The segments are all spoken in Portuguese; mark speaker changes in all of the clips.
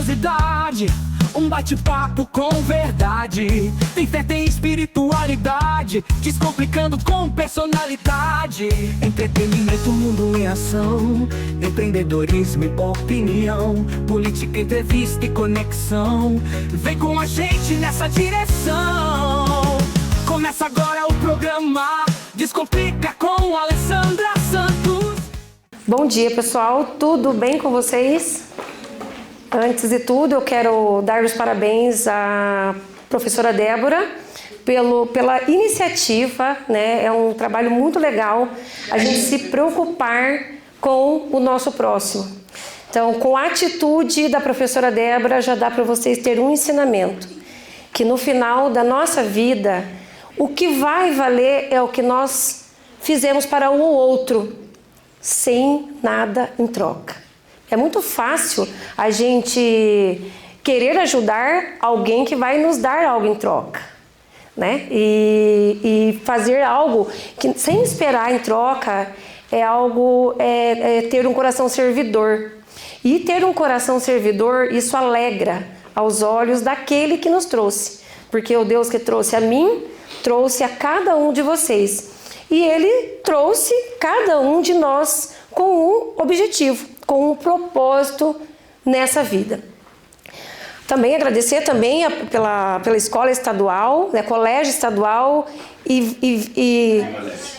Speaker 1: curiosidade, um bate-papo com verdade. Tem fé, tem espiritualidade, descomplicando com personalidade. Entretenimento, mundo em ação, empreendedorismo e opinião, política, entrevista e conexão. Vem com a gente nessa direção. Começa agora o programa Descomplica com Alessandra Santos.
Speaker 2: Bom dia, pessoal, tudo bem com vocês? Antes de tudo, eu quero dar os parabéns à professora Débora pela iniciativa, né? É um trabalho muito legal a gente se preocupar com o nosso próximo. Então, com a atitude da professora Débora, já dá para vocês ter um ensinamento, que no final da nossa vida, o que vai valer é o que nós fizemos para o outro, sem nada em troca. É muito fácil a gente querer ajudar alguém que vai nos dar algo em troca, né? E fazer algo que sem esperar em troca é ter um coração servidor. E ter um coração servidor, isso alegra aos olhos daquele que nos trouxe. Porque o Deus que trouxe a mim, trouxe a cada um de vocês. E Ele trouxe cada um de nós com um objetivo, com um propósito nessa vida. Também agradecer também pela escola estadual, né, colégio estadual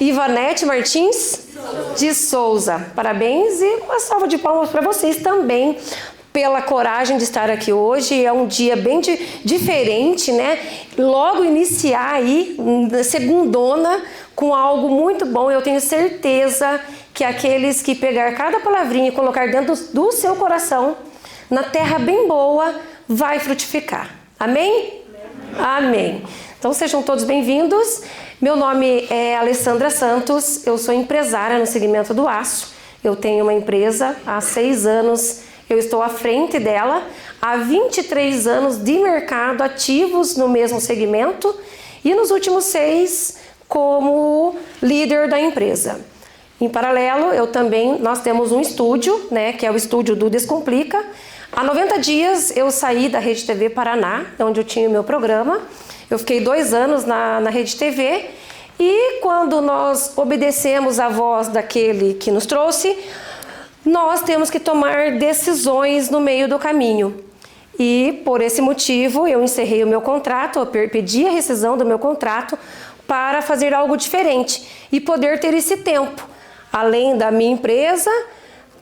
Speaker 2: Ivanete Martins de Souza. Parabéns e uma salva de palmas para vocês também pela coragem de estar aqui hoje. É um dia bem diferente, né? Logo iniciar aí, segundona, com algo muito bom. Eu tenho certeza que aqueles que pegar cada palavrinha e colocar dentro do seu coração, na terra bem boa, vai frutificar. Amém? Amém. Então sejam todos bem-vindos. Meu nome é Alessandra Santos, eu sou empresária no segmento do aço. Eu tenho uma empresa há 6 anos, eu estou à frente dela, há 23 anos de mercado ativos no mesmo segmento e nos últimos 6 como líder da empresa. Em paralelo, nós temos um estúdio, né, que é o estúdio do Descomplica. Há 90 dias eu saí da Rede TV Paraná, onde eu tinha o meu programa. Eu fiquei 2 anos na Rede TV e quando nós obedecemos a voz daquele que nos trouxe, nós temos que tomar decisões no meio do caminho. E por esse motivo eu encerrei o meu contrato, eu pedi a rescisão do meu contrato para fazer algo diferente e poder ter esse tempo. Além da minha empresa,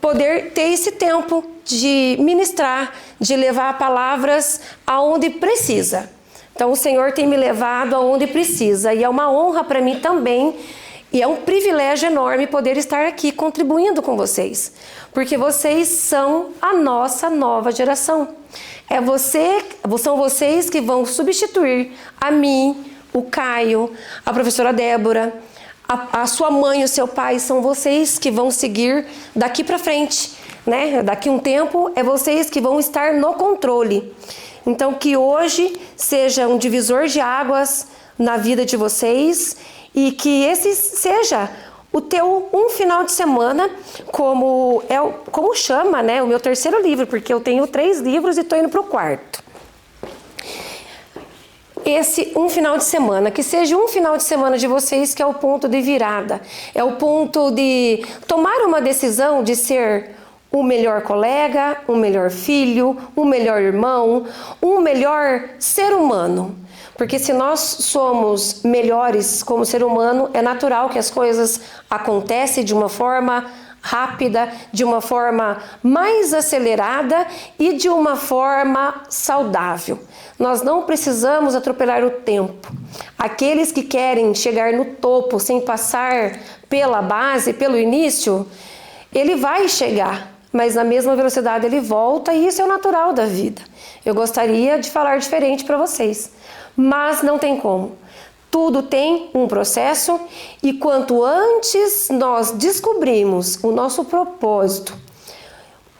Speaker 2: poder ter esse tempo de ministrar, de levar palavras aonde precisa. Então o Senhor tem me levado aonde precisa e é uma honra para mim também e é um privilégio enorme poder estar aqui contribuindo com vocês, porque vocês são a nossa nova geração. São vocês que vão substituir a mim, o Caio, a professora Débora, a sua mãe e o seu pai, são vocês que vão seguir daqui para frente, né? Daqui um tempo é vocês que vão estar no controle. Então que hoje seja um divisor de águas na vida de vocês e que esse seja o teu um final de semana, como chama, né? O meu 3º livro, porque eu tenho 3 livros e estou indo para o 4º. Esse um final de semana, que seja um final de semana de vocês que é o ponto de virada, é o ponto de tomar uma decisão de ser o melhor colega, o melhor filho, o melhor irmão, um melhor ser humano. Porque se nós somos melhores como ser humano, é natural que as coisas acontecem de uma forma rápida, de uma forma mais acelerada e de uma forma saudável. Nós não precisamos atropelar o tempo. Aqueles que querem chegar no topo sem passar pela base, pelo início, ele vai chegar, mas na mesma velocidade ele volta e isso é o natural da vida. Eu gostaria de falar diferente para vocês, mas não tem como. Tudo tem um processo e quanto antes nós descobrimos o nosso propósito,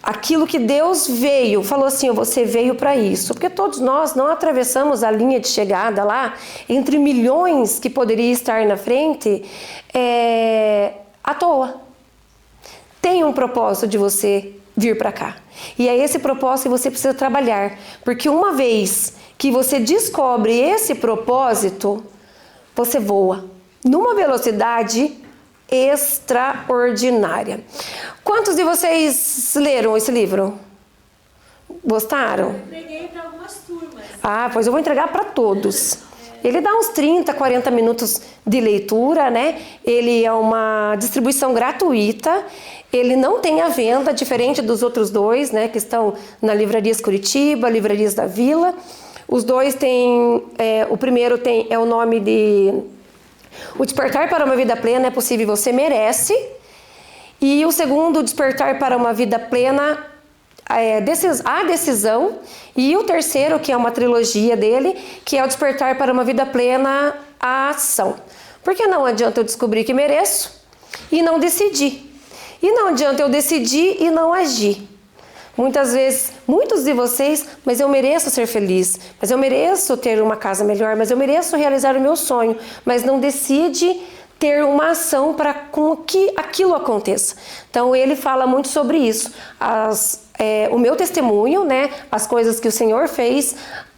Speaker 2: aquilo que Deus falou assim, você veio para isso, porque todos nós não atravessamos a linha de chegada lá, entre milhões que poderia estar na frente, à toa. Tem um propósito de você vir para cá. E é esse propósito que você precisa trabalhar, porque uma vez que você descobre esse propósito, você voa numa velocidade extraordinária. Quantos de vocês leram esse livro? Gostaram?
Speaker 3: Eu entreguei para algumas turmas.
Speaker 2: Ah, pois eu vou entregar para todos. Ele dá uns 30, 40 minutos de leitura, né? Ele é uma distribuição gratuita. Ele não tem a venda, diferente dos outros dois, né? Que estão na Livrarias Curitiba, Livrarias da Vila. Os dois têm... o primeiro é o nome de... O Despertar para uma Vida Plena é Possível e Você Merece. E o segundo, Despertar para uma Vida Plena, A Decisão. E o terceiro, que é uma trilogia dele, que é o Despertar para uma Vida Plena, A Ação. Porque não adianta eu descobrir que mereço e não decidir. E não adianta eu decidir e não agir. Muitas vezes, muitos de vocês, mas eu mereço ser feliz, mas eu mereço ter uma casa melhor, mas eu mereço realizar o meu sonho, mas não decide ter uma ação para com que aquilo aconteça. Então ele fala muito sobre isso, o meu testemunho, né, as coisas que o Senhor fez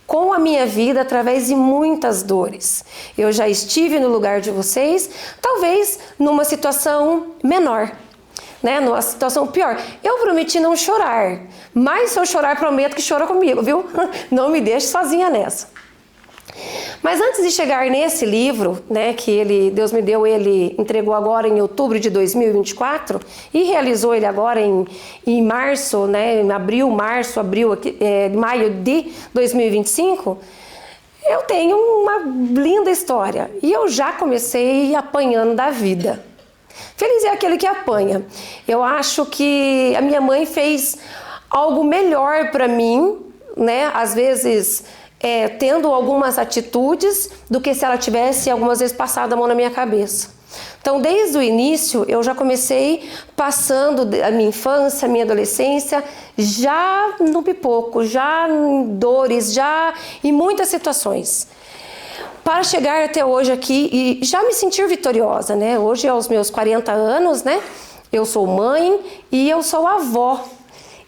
Speaker 2: com a minha vida através de muitas dores. Eu já estive no lugar de vocês, talvez numa situação menor, né, numa situação pior. Eu prometi não chorar, mas se eu chorar, prometo que chora comigo, viu? Não me deixe sozinha nessa. Mas antes de chegar nesse livro, né, que Deus me deu, ele entregou agora em outubro de 2024 e realizou ele agora em março, né, em maio de 2025, eu tenho uma linda história e eu já comecei apanhando da vida. Feliz é aquele que apanha. Eu acho que a minha mãe fez algo melhor para mim, né? Às vezes tendo algumas atitudes do que se ela tivesse algumas vezes passado a mão na minha cabeça. Então, desde o início, eu já comecei passando a minha infância, a minha adolescência, já no pipoco, já em dores, já em muitas situações. Para chegar até hoje aqui e já me sentir vitoriosa, né? Hoje, aos meus 40 anos, né? Eu sou mãe e eu sou avó.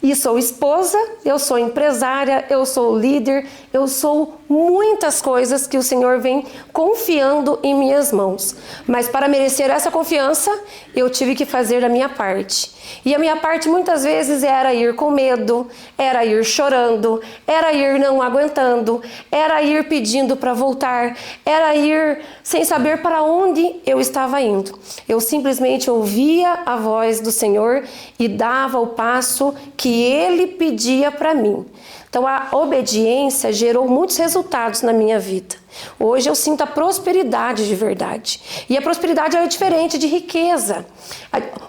Speaker 2: E sou esposa, eu sou empresária, eu sou líder, eu sou muitas coisas que o Senhor vem confiando em minhas mãos. Mas para merecer essa confiança, eu tive que fazer a minha parte. E a minha parte muitas vezes era ir com medo, era ir chorando, era ir não aguentando, era ir pedindo para voltar, era ir sem saber para onde eu estava indo. Eu simplesmente ouvia a voz do Senhor e dava o passo que Ele pedia para mim. Então a obediência gerou muitos resultados na minha vida. Hoje eu sinto a prosperidade de verdade. E a prosperidade é diferente de riqueza.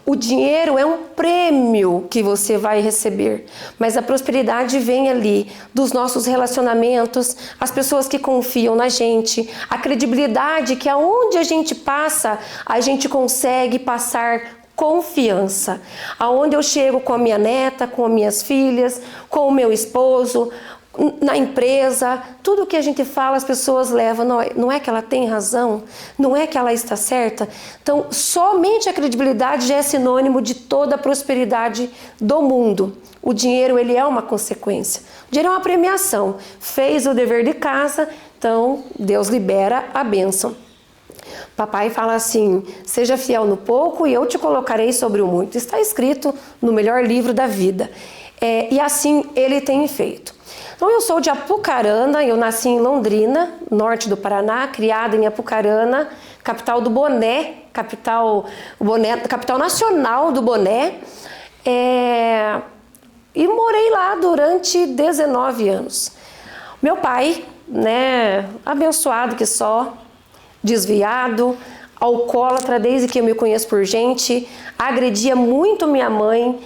Speaker 2: O dinheiro é um prêmio que você vai receber. Mas a prosperidade vem ali dos nossos relacionamentos, as pessoas que confiam na gente, a credibilidade que aonde a gente passa, a gente consegue passar confiança. Aonde eu chego com a minha neta, com as minhas filhas, com o meu esposo, na empresa, tudo que a gente fala as pessoas levam, não é que ela tem razão, não é que ela está certa. Então, somente a credibilidade já é sinônimo de toda a prosperidade do mundo. O dinheiro, ele é uma consequência. O dinheiro é uma premiação. Fez o dever de casa, então Deus libera a bênção. Papai fala assim, seja fiel no pouco e eu te colocarei sobre o muito. Está escrito no melhor livro da vida. E assim ele tem feito. Então eu sou de Apucarana, eu nasci em Londrina, norte do Paraná, criada em Apucarana, capital do boné, capital nacional do boné. E morei lá durante 19 anos. Meu pai, né, abençoado que só, desviado, alcoólatra desde que eu me conheço por gente, agredia muito minha mãe,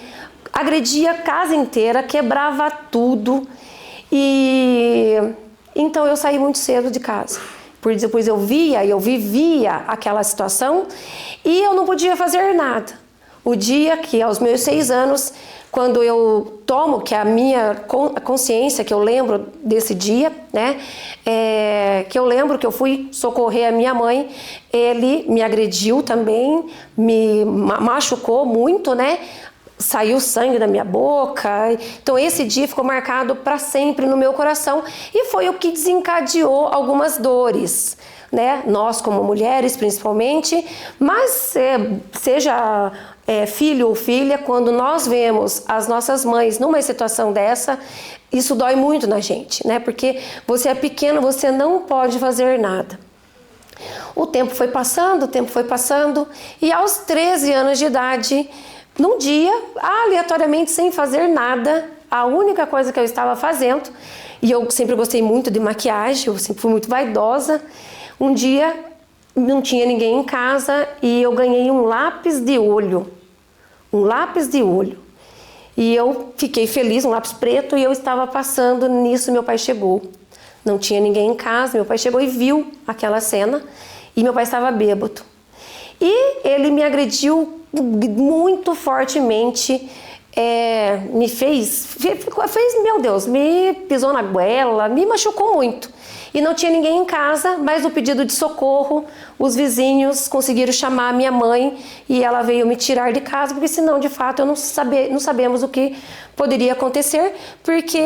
Speaker 2: agredia a casa inteira, quebrava tudo. E então eu saí muito cedo de casa. Depois eu vivia aquela situação e eu não podia fazer nada. O dia que aos meus 6 anos, quando eu tomo, que a minha consciência, que eu lembro desse dia, né, que eu lembro que eu fui socorrer a minha mãe, ele me agrediu também, me machucou muito, né, saiu sangue da minha boca. Então esse dia ficou marcado para sempre no meu coração e foi o que desencadeou algumas dores, né? Nós como mulheres principalmente, mas seja filho ou filha, quando nós vemos as nossas mães numa situação dessa, isso dói muito na gente, né? Porque você é pequeno, você não pode fazer nada. O tempo foi passando e aos 13 anos de idade, num dia, aleatoriamente, sem fazer nada, a única coisa que eu estava fazendo, e eu sempre gostei muito de maquiagem, eu sempre fui muito vaidosa, um dia não tinha ninguém em casa e eu ganhei um lápis de olho. E eu fiquei feliz, um lápis preto, e eu estava passando nisso, meu pai chegou. Não tinha ninguém em casa, meu pai chegou e viu aquela cena, e meu pai estava bêbado. E ele me agrediu muito fortemente, meu Deus, me pisou na goela, me machucou muito. E não tinha ninguém em casa, mas no pedido de socorro, os vizinhos conseguiram chamar a minha mãe e ela veio me tirar de casa, porque senão, de fato, não sabemos o que poderia acontecer, porque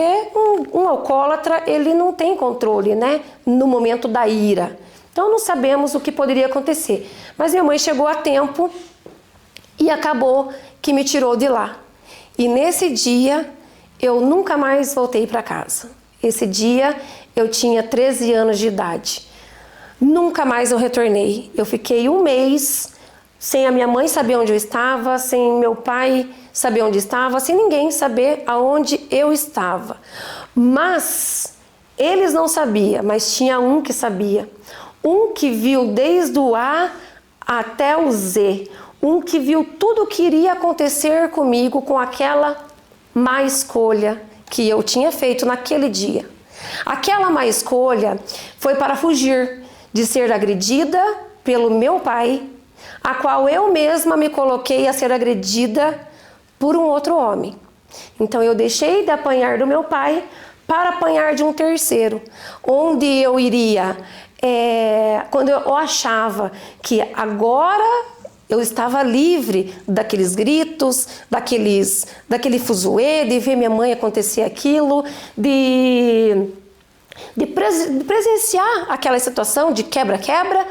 Speaker 2: um alcoólatra, ele não tem controle, né, no momento da ira. Então, não sabemos o que poderia acontecer. Mas minha mãe chegou a tempo e acabou que me tirou de lá. E nesse dia, eu nunca mais voltei para casa. Esse dia, eu tinha 13 anos de idade. Nunca mais eu retornei. Eu fiquei um mês sem a minha mãe saber onde eu estava, sem meu pai saber onde estava, sem ninguém saber aonde eu estava. Mas eles não sabiam, mas tinha um que sabia. Um que viu desde o A até o Z. Um que viu tudo o que iria acontecer comigo com aquela má escolha que eu tinha feito naquele dia. Aquela má escolha foi para fugir de ser agredida pelo meu pai, a qual eu mesma me coloquei a ser agredida por um outro homem. Então eu deixei de apanhar do meu pai para apanhar de um terceiro, onde eu iria, quando eu achava que agora eu estava livre daqueles gritos, daquele fuzuê, de ver minha mãe acontecer aquilo, de presenciar aquela situação de quebra-quebra,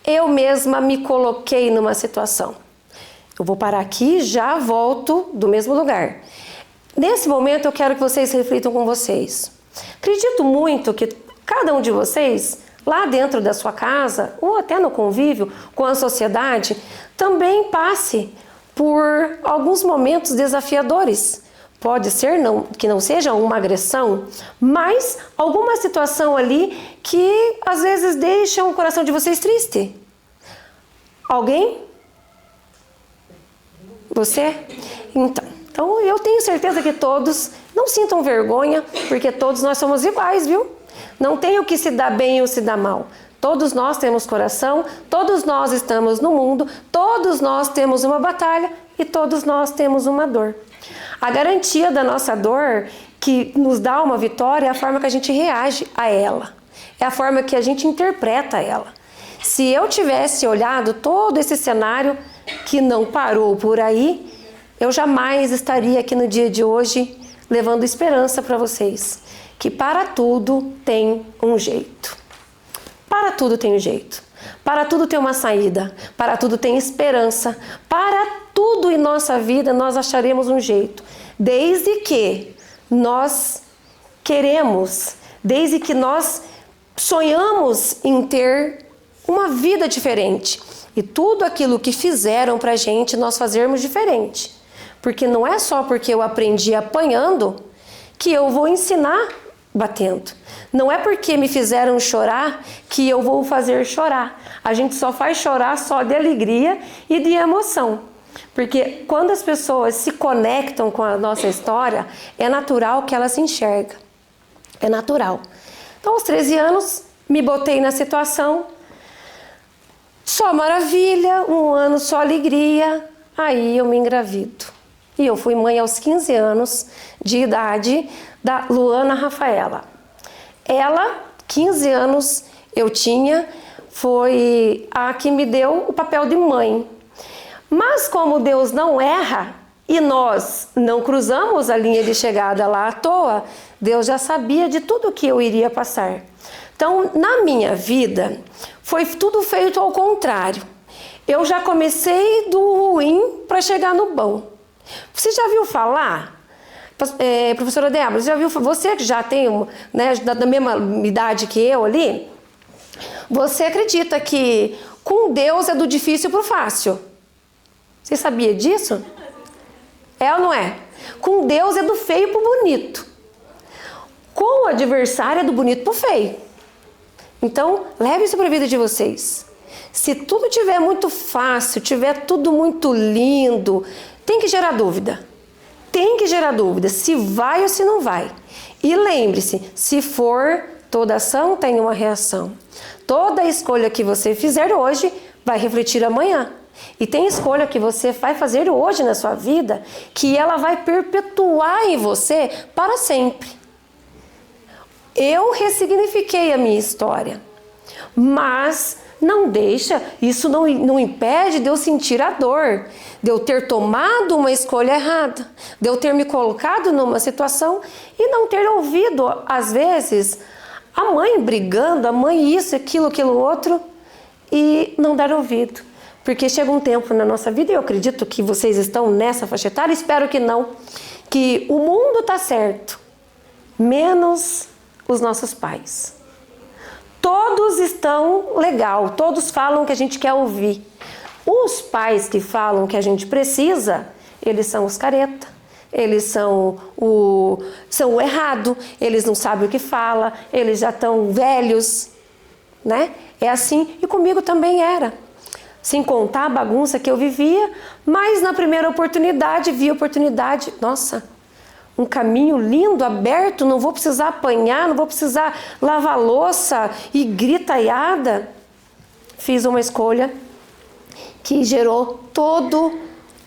Speaker 2: eu mesma me coloquei numa situação. Eu vou parar aqui e já volto do mesmo lugar. Nesse momento eu quero que vocês reflitam com vocês. Acredito muito que cada um de vocês, lá dentro da sua casa, ou até no convívio com a sociedade, também passe por alguns momentos desafiadores. Pode ser que não seja uma agressão, mas alguma situação ali que às vezes deixa o coração de vocês triste. Alguém? Você? Então eu tenho certeza que todos não sintam vergonha, porque todos nós somos iguais, viu? Não tem o que se dá bem ou se dá mal. Todos nós temos coração, todos nós estamos no mundo, todos nós temos uma batalha e todos nós temos uma dor. A garantia da nossa dor, que nos dá uma vitória, é a forma que a gente reage a ela. É a forma que a gente interpreta ela. Se eu tivesse olhado todo esse cenário que não parou por aí, eu jamais estaria aqui no dia de hoje levando esperança para vocês. Que para tudo tem um jeito. Para tudo tem um jeito. Para tudo tem uma saída. Para tudo tem esperança. Para tudo em nossa vida nós acharemos um jeito. Desde que nós queremos, desde que nós sonhamos em ter uma vida diferente. E tudo aquilo que fizeram pra gente nós fazermos diferente. Porque não é só porque eu aprendi apanhando que eu vou ensinar batendo. Não é porque me fizeram chorar que eu vou fazer chorar. A gente só faz chorar só de alegria e de emoção. Porque quando as pessoas se conectam com a nossa história, é natural que ela se enxerga. É natural. Então, aos 13 anos, me botei na situação. Só maravilha, um ano só alegria. Aí eu me engravido. E eu fui mãe aos 15 anos de idade da Luana Rafaela. Ela, 15 anos eu tinha, foi a que me deu o papel de mãe. Mas como Deus não erra, e nós não cruzamos a linha de chegada lá à toa, Deus já sabia de tudo que eu iria passar. Então, na minha vida, foi tudo feito ao contrário. Eu já comecei do ruim para chegar no bom. Você já viu falar, professora Débora, você que já tem, né, da mesma idade que eu ali, você acredita que com Deus é do difícil para o fácil? Você sabia disso? É ou não é? Com Deus é do feio para o bonito. Com o adversário é do bonito para o feio. Então, leve isso para a vida de vocês. Se tudo tiver muito fácil, tiver tudo muito lindo, tem que gerar dúvida. Tem que gerar dúvida se vai ou se não vai. E lembre-se, se for, toda ação tem uma reação. Toda escolha que você fizer hoje vai refletir amanhã. E tem escolha que você vai fazer hoje na sua vida que ela vai perpetuar em você para sempre. Eu ressignifiquei a minha história, mas não deixa, isso não impede de eu sentir a dor, de eu ter tomado uma escolha errada, de eu ter me colocado numa situação e não ter ouvido, às vezes, a mãe brigando, a mãe isso, aquilo outro, e não dar ouvido. Porque chega um tempo na nossa vida, e eu acredito que vocês estão nessa faixa etária, espero que não, que o mundo está certo, menos os nossos pais. Todos estão legal, todos falam o que a gente quer ouvir. Os pais que falam o que a gente precisa, eles são os careta, eles são o errado, eles não sabem o que fala, eles já estão velhos, né? É assim, e comigo também era. Sem contar a bagunça que eu vivia, mas na primeira oportunidade, vi a oportunidade, nossa, um caminho lindo, aberto, não vou precisar apanhar, não vou precisar lavar louça e gritaiada. Fiz uma escolha que gerou toda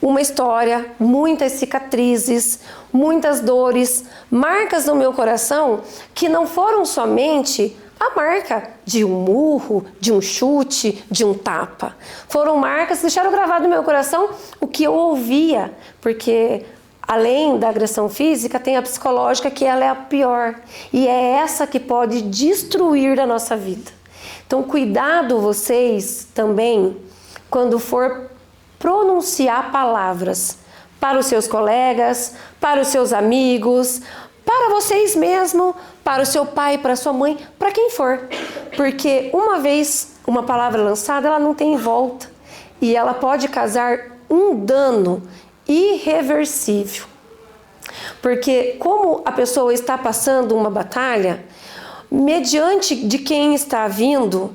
Speaker 2: uma história, muitas cicatrizes, muitas dores, marcas no meu coração que não foram somente a marca de um murro, de um chute, de um tapa. Foram marcas que deixaram gravado no meu coração o que eu ouvia, porque além da agressão física, tem a psicológica, que ela é a pior. E é essa que pode destruir a nossa vida. Então, cuidado vocês também, quando for pronunciar palavras para os seus colegas, para os seus amigos, para vocês mesmos, para o seu pai, para a sua mãe, para quem for. Porque uma vez uma palavra lançada, ela não tem volta. E ela pode causar um dano irreversível. Porque como a pessoa está passando uma batalha, mediante de quem está vindo,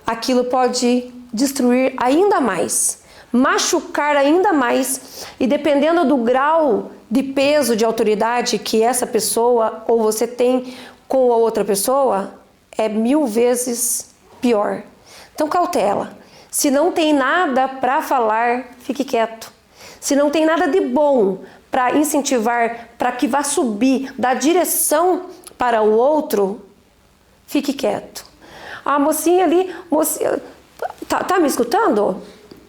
Speaker 2: aquilo pode destruir ainda mais, machucar ainda mais, e dependendo do grau de peso, de autoridade que essa pessoa ou você tem com a outra pessoa, é 1000 vezes pior. Então cautela. Se não tem nada para falar, fique quieto. Se não tem nada de bom para incentivar, para que vá subir, dar direção para o outro, fique quieto. A mocinha ali, tá me escutando?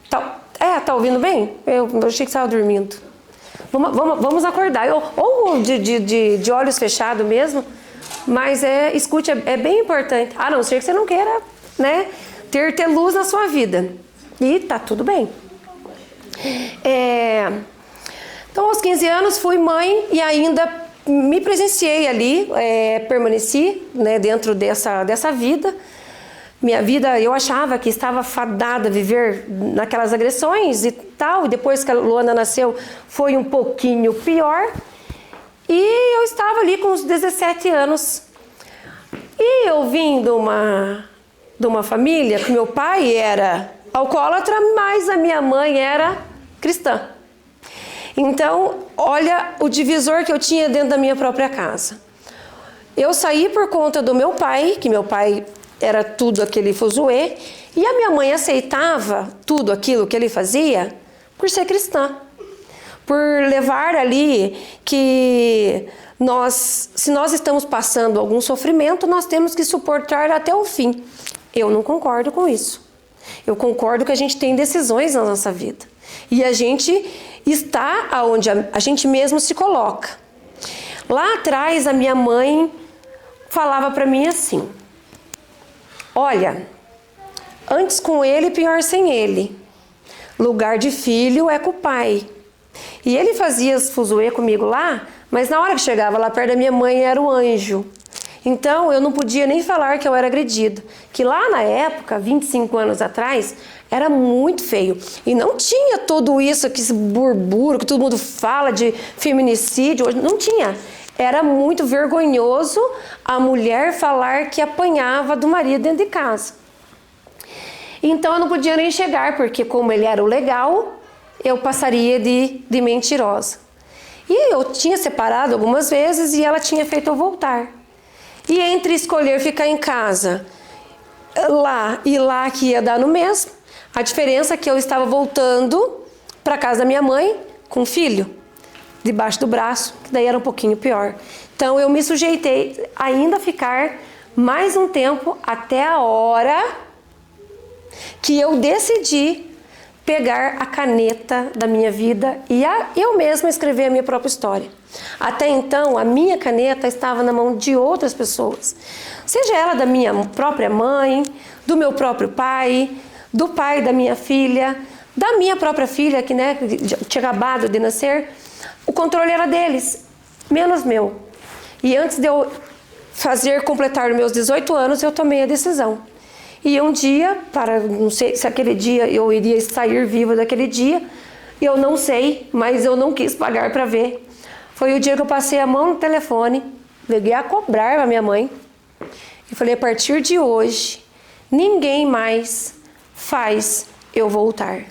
Speaker 2: Tá ouvindo bem? Eu achei que estava dormindo. Vamos acordar, ou de olhos fechados mesmo, mas escute, é bem importante. A não ser que você não queira, né, ter luz na sua vida. E tá tudo bem. Então, aos 15 anos, fui mãe e ainda me presenciei ali, permaneci, né, dentro dessa vida. Minha vida, eu achava que estava fadada a viver naquelas agressões e tal. E depois que a Luana nasceu, foi um pouquinho pior. E eu estava ali com uns 17 anos. E eu vim de uma família que meu pai era alcoólatra, mas a minha mãe era cristã. Então, olha o divisor que eu tinha dentro da minha própria casa. Eu saí por conta do meu pai, que meu pai era tudo aquele fuzuê, e a minha mãe aceitava tudo aquilo que ele fazia por ser cristã. Por levar ali que se nós estamos passando algum sofrimento, nós temos que suportar até o fim. Eu não concordo com isso. Eu concordo que a gente tem decisões na nossa vida. E a gente está aonde a gente mesmo se coloca. Lá atrás, a minha mãe falava para mim assim: olha, antes com ele, pior sem ele. Lugar de filho é com o pai. E ele fazia as fuzuê comigo lá, mas na hora que chegava lá perto da minha mãe era o anjo. Então eu não podia nem falar que eu era agredida. Que lá na época, 25 anos atrás, era muito feio. E não tinha tudo isso, esse burburinho que todo mundo fala de feminicídio. Não tinha. Era muito vergonhoso a mulher falar que apanhava do marido dentro de casa. Então eu não podia nem chegar, porque como ele era o legal, eu passaria de mentirosa. E eu tinha separado algumas vezes e ela tinha feito eu voltar. E entre escolher ficar em casa, lá e lá, que ia dar no mesmo, a diferença é que eu estava voltando para casa da minha mãe com um filho debaixo do braço, que daí era um pouquinho pior. Então eu me sujeitei a ainda ficar mais um tempo até a hora que eu decidi pegar a caneta da minha vida e eu mesma escrever a minha própria história. Até então, a minha caneta estava na mão de outras pessoas. Seja ela da minha própria mãe, do meu próprio pai, do pai da minha filha, da minha própria filha, que tinha acabado de nascer. O controle era deles, menos meu. E antes de eu completar os meus 18 anos, eu tomei a decisão. E um dia, não sei se aquele dia eu iria sair viva daquele dia, eu não sei, mas eu não quis pagar para ver. Foi o dia que eu passei a mão no telefone, liguei a cobrar a minha mãe e falei: a partir de hoje, ninguém mais faz eu voltar.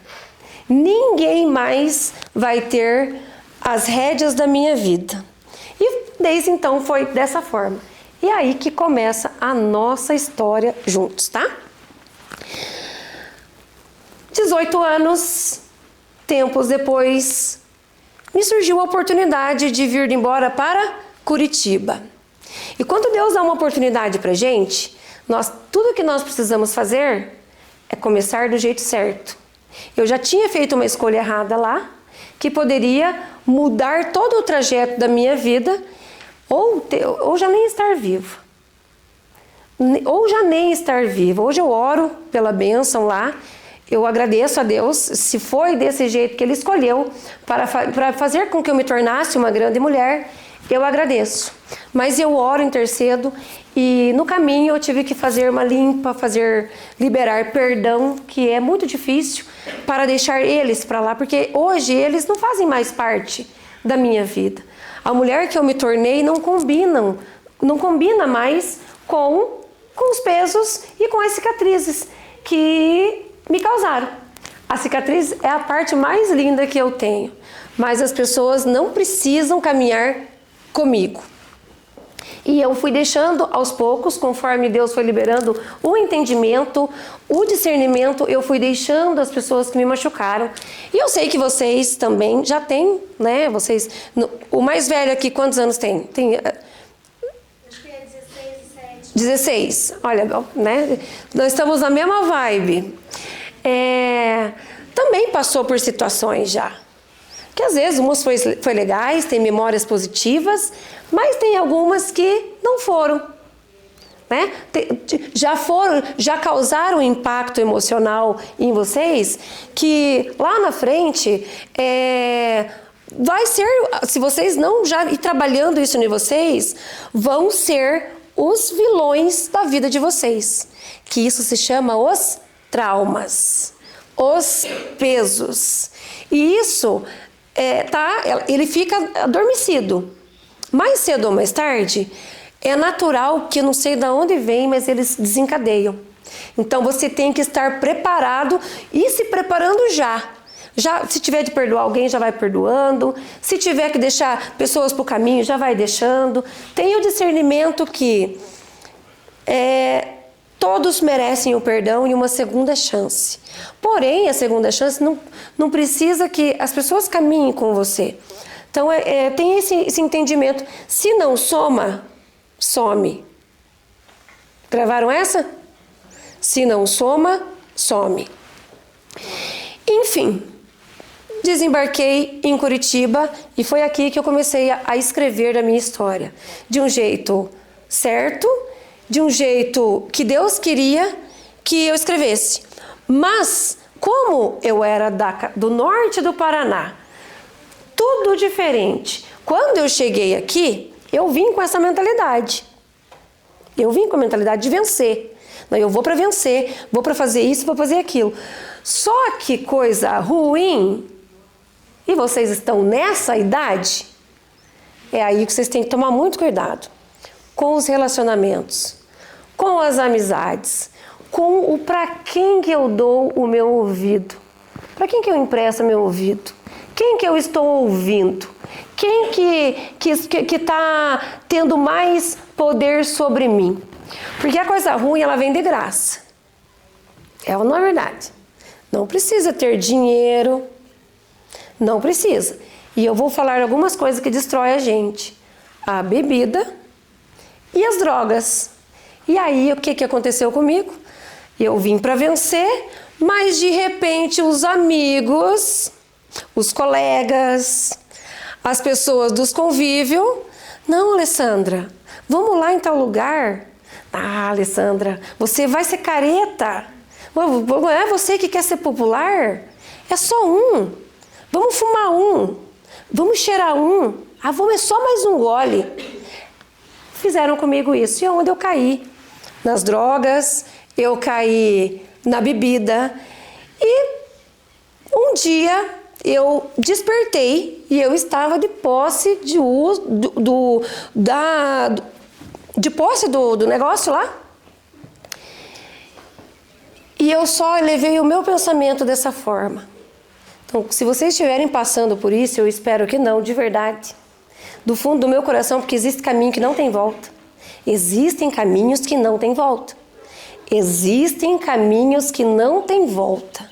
Speaker 2: Ninguém mais vai ter as rédeas da minha vida. E desde então foi dessa forma. E é aí que começa a nossa história juntos, tá? 18 anos, tempos depois, me surgiu a oportunidade de vir embora para Curitiba. E quando Deus dá uma oportunidade pra gente, tudo que nós precisamos fazer é começar do jeito certo. Eu já tinha feito uma escolha errada lá, que poderia mudar todo o trajeto da minha vida, ou já nem estar viva. Ou já nem estar viva. Hoje eu oro pela bênção lá, eu agradeço a Deus, se foi desse jeito que Ele escolheu para fazer com que eu me tornasse uma grande mulher, eu agradeço. Mas eu oro, intercedo, e no caminho eu tive que fazer uma limpa, liberar perdão, que é muito difícil, para deixar eles para lá, porque hoje eles não fazem mais parte da minha vida. A mulher que eu me tornei não combina mais com os pesos e com as cicatrizes que me causaram. A cicatriz é a parte mais linda que eu tenho, mas as pessoas não precisam caminhar comigo. E eu fui deixando aos poucos, conforme Deus foi liberando o entendimento, o discernimento, eu fui deixando as pessoas que me machucaram. E eu sei que vocês também já têm, né? O mais velho aqui, quantos anos tem?
Speaker 3: Acho que é 16 e 7.
Speaker 2: 16. Olha, né? Nós estamos na mesma vibe. Também passou por situações já. Que às vezes umas foi legais, tem memórias positivas, mas tem algumas que não foram, né? Já causaram um impacto emocional em vocês, que lá na frente vai ser, se vocês não já ir trabalhando isso em vocês, vão ser os vilões da vida de vocês, que isso se chama os traumas, os pesos. E isso ele fica adormecido. Mais cedo ou mais tarde, é natural que eu não sei de onde vem, mas eles desencadeiam. Então você tem que estar preparado e se preparando já. Se tiver de perdoar alguém, já vai perdoando. Se tiver que deixar pessoas para o caminho, já vai deixando. Tenha o discernimento que todos merecem o perdão e uma segunda chance. Porém, a segunda chance não precisa que as pessoas caminhem com você. Então, tem esse entendimento. Se não soma, some. Gravaram essa? Se não soma, some. Enfim, desembarquei em Curitiba e foi aqui que eu comecei a escrever a minha história. De um jeito certo, de um jeito que Deus queria que eu escrevesse. Mas, como eu era do norte do Paraná, tudo diferente. Quando eu cheguei aqui, eu vim com essa mentalidade. Eu vim com a mentalidade de vencer. Não, eu vou para vencer, vou para fazer isso, vou fazer aquilo. Só que coisa ruim, e vocês estão nessa idade, é aí que vocês têm que tomar muito cuidado com os relacionamentos, com as amizades, com o para quem que eu dou o meu ouvido, para quem que eu empresto meu ouvido, quem que eu estou ouvindo, quem que está tendo mais poder sobre mim. Porque a coisa ruim, ela vem de graça. É ou não é verdade? Não precisa ter dinheiro, não precisa. E eu vou falar algumas coisas que destroem a gente. A bebida e as drogas. E aí, o que aconteceu comigo? Eu vim para vencer, mas de repente os amigos, os colegas, as pessoas dos convívios, não, Alessandra, vamos lá em tal lugar. Ah, Alessandra, você vai ser careta. Não é você que quer ser popular? É só um. Vamos fumar um. Vamos cheirar um. Ah, vamos, é só mais um gole. Fizeram comigo isso. E onde eu caí? Nas drogas, eu caí na bebida. E um dia eu despertei e eu estava de posse do negócio lá. E eu só levei o meu pensamento dessa forma. Então, se vocês estiverem passando por isso, eu espero que não, de verdade. Do fundo do meu coração, porque existe caminho que não tem volta. Existem caminhos que não tem volta. Existem caminhos que não tem volta.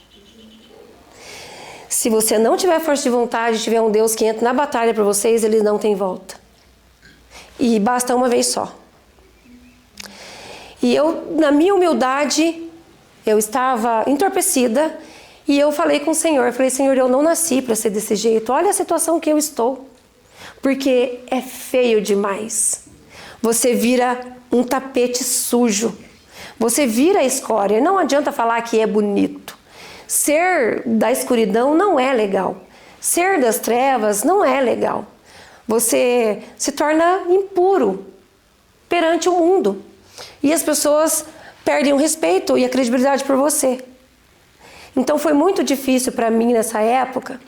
Speaker 2: Se você não tiver força de vontade, tiver um Deus que entra na batalha para vocês, ele não tem volta. E basta uma vez só. E eu, na minha humildade, eu estava entorpecida e eu falei com o Senhor, eu falei, Senhor, eu não nasci para ser desse jeito, olha a situação que eu estou, porque é feio demais. Você vira um tapete sujo, você vira a escória, não adianta falar que é bonito. Ser da escuridão não é legal, ser das trevas não é legal. Você se torna impuro perante o mundo e as pessoas perdem o respeito e a credibilidade por você. Então foi muito difícil para mim nessa época,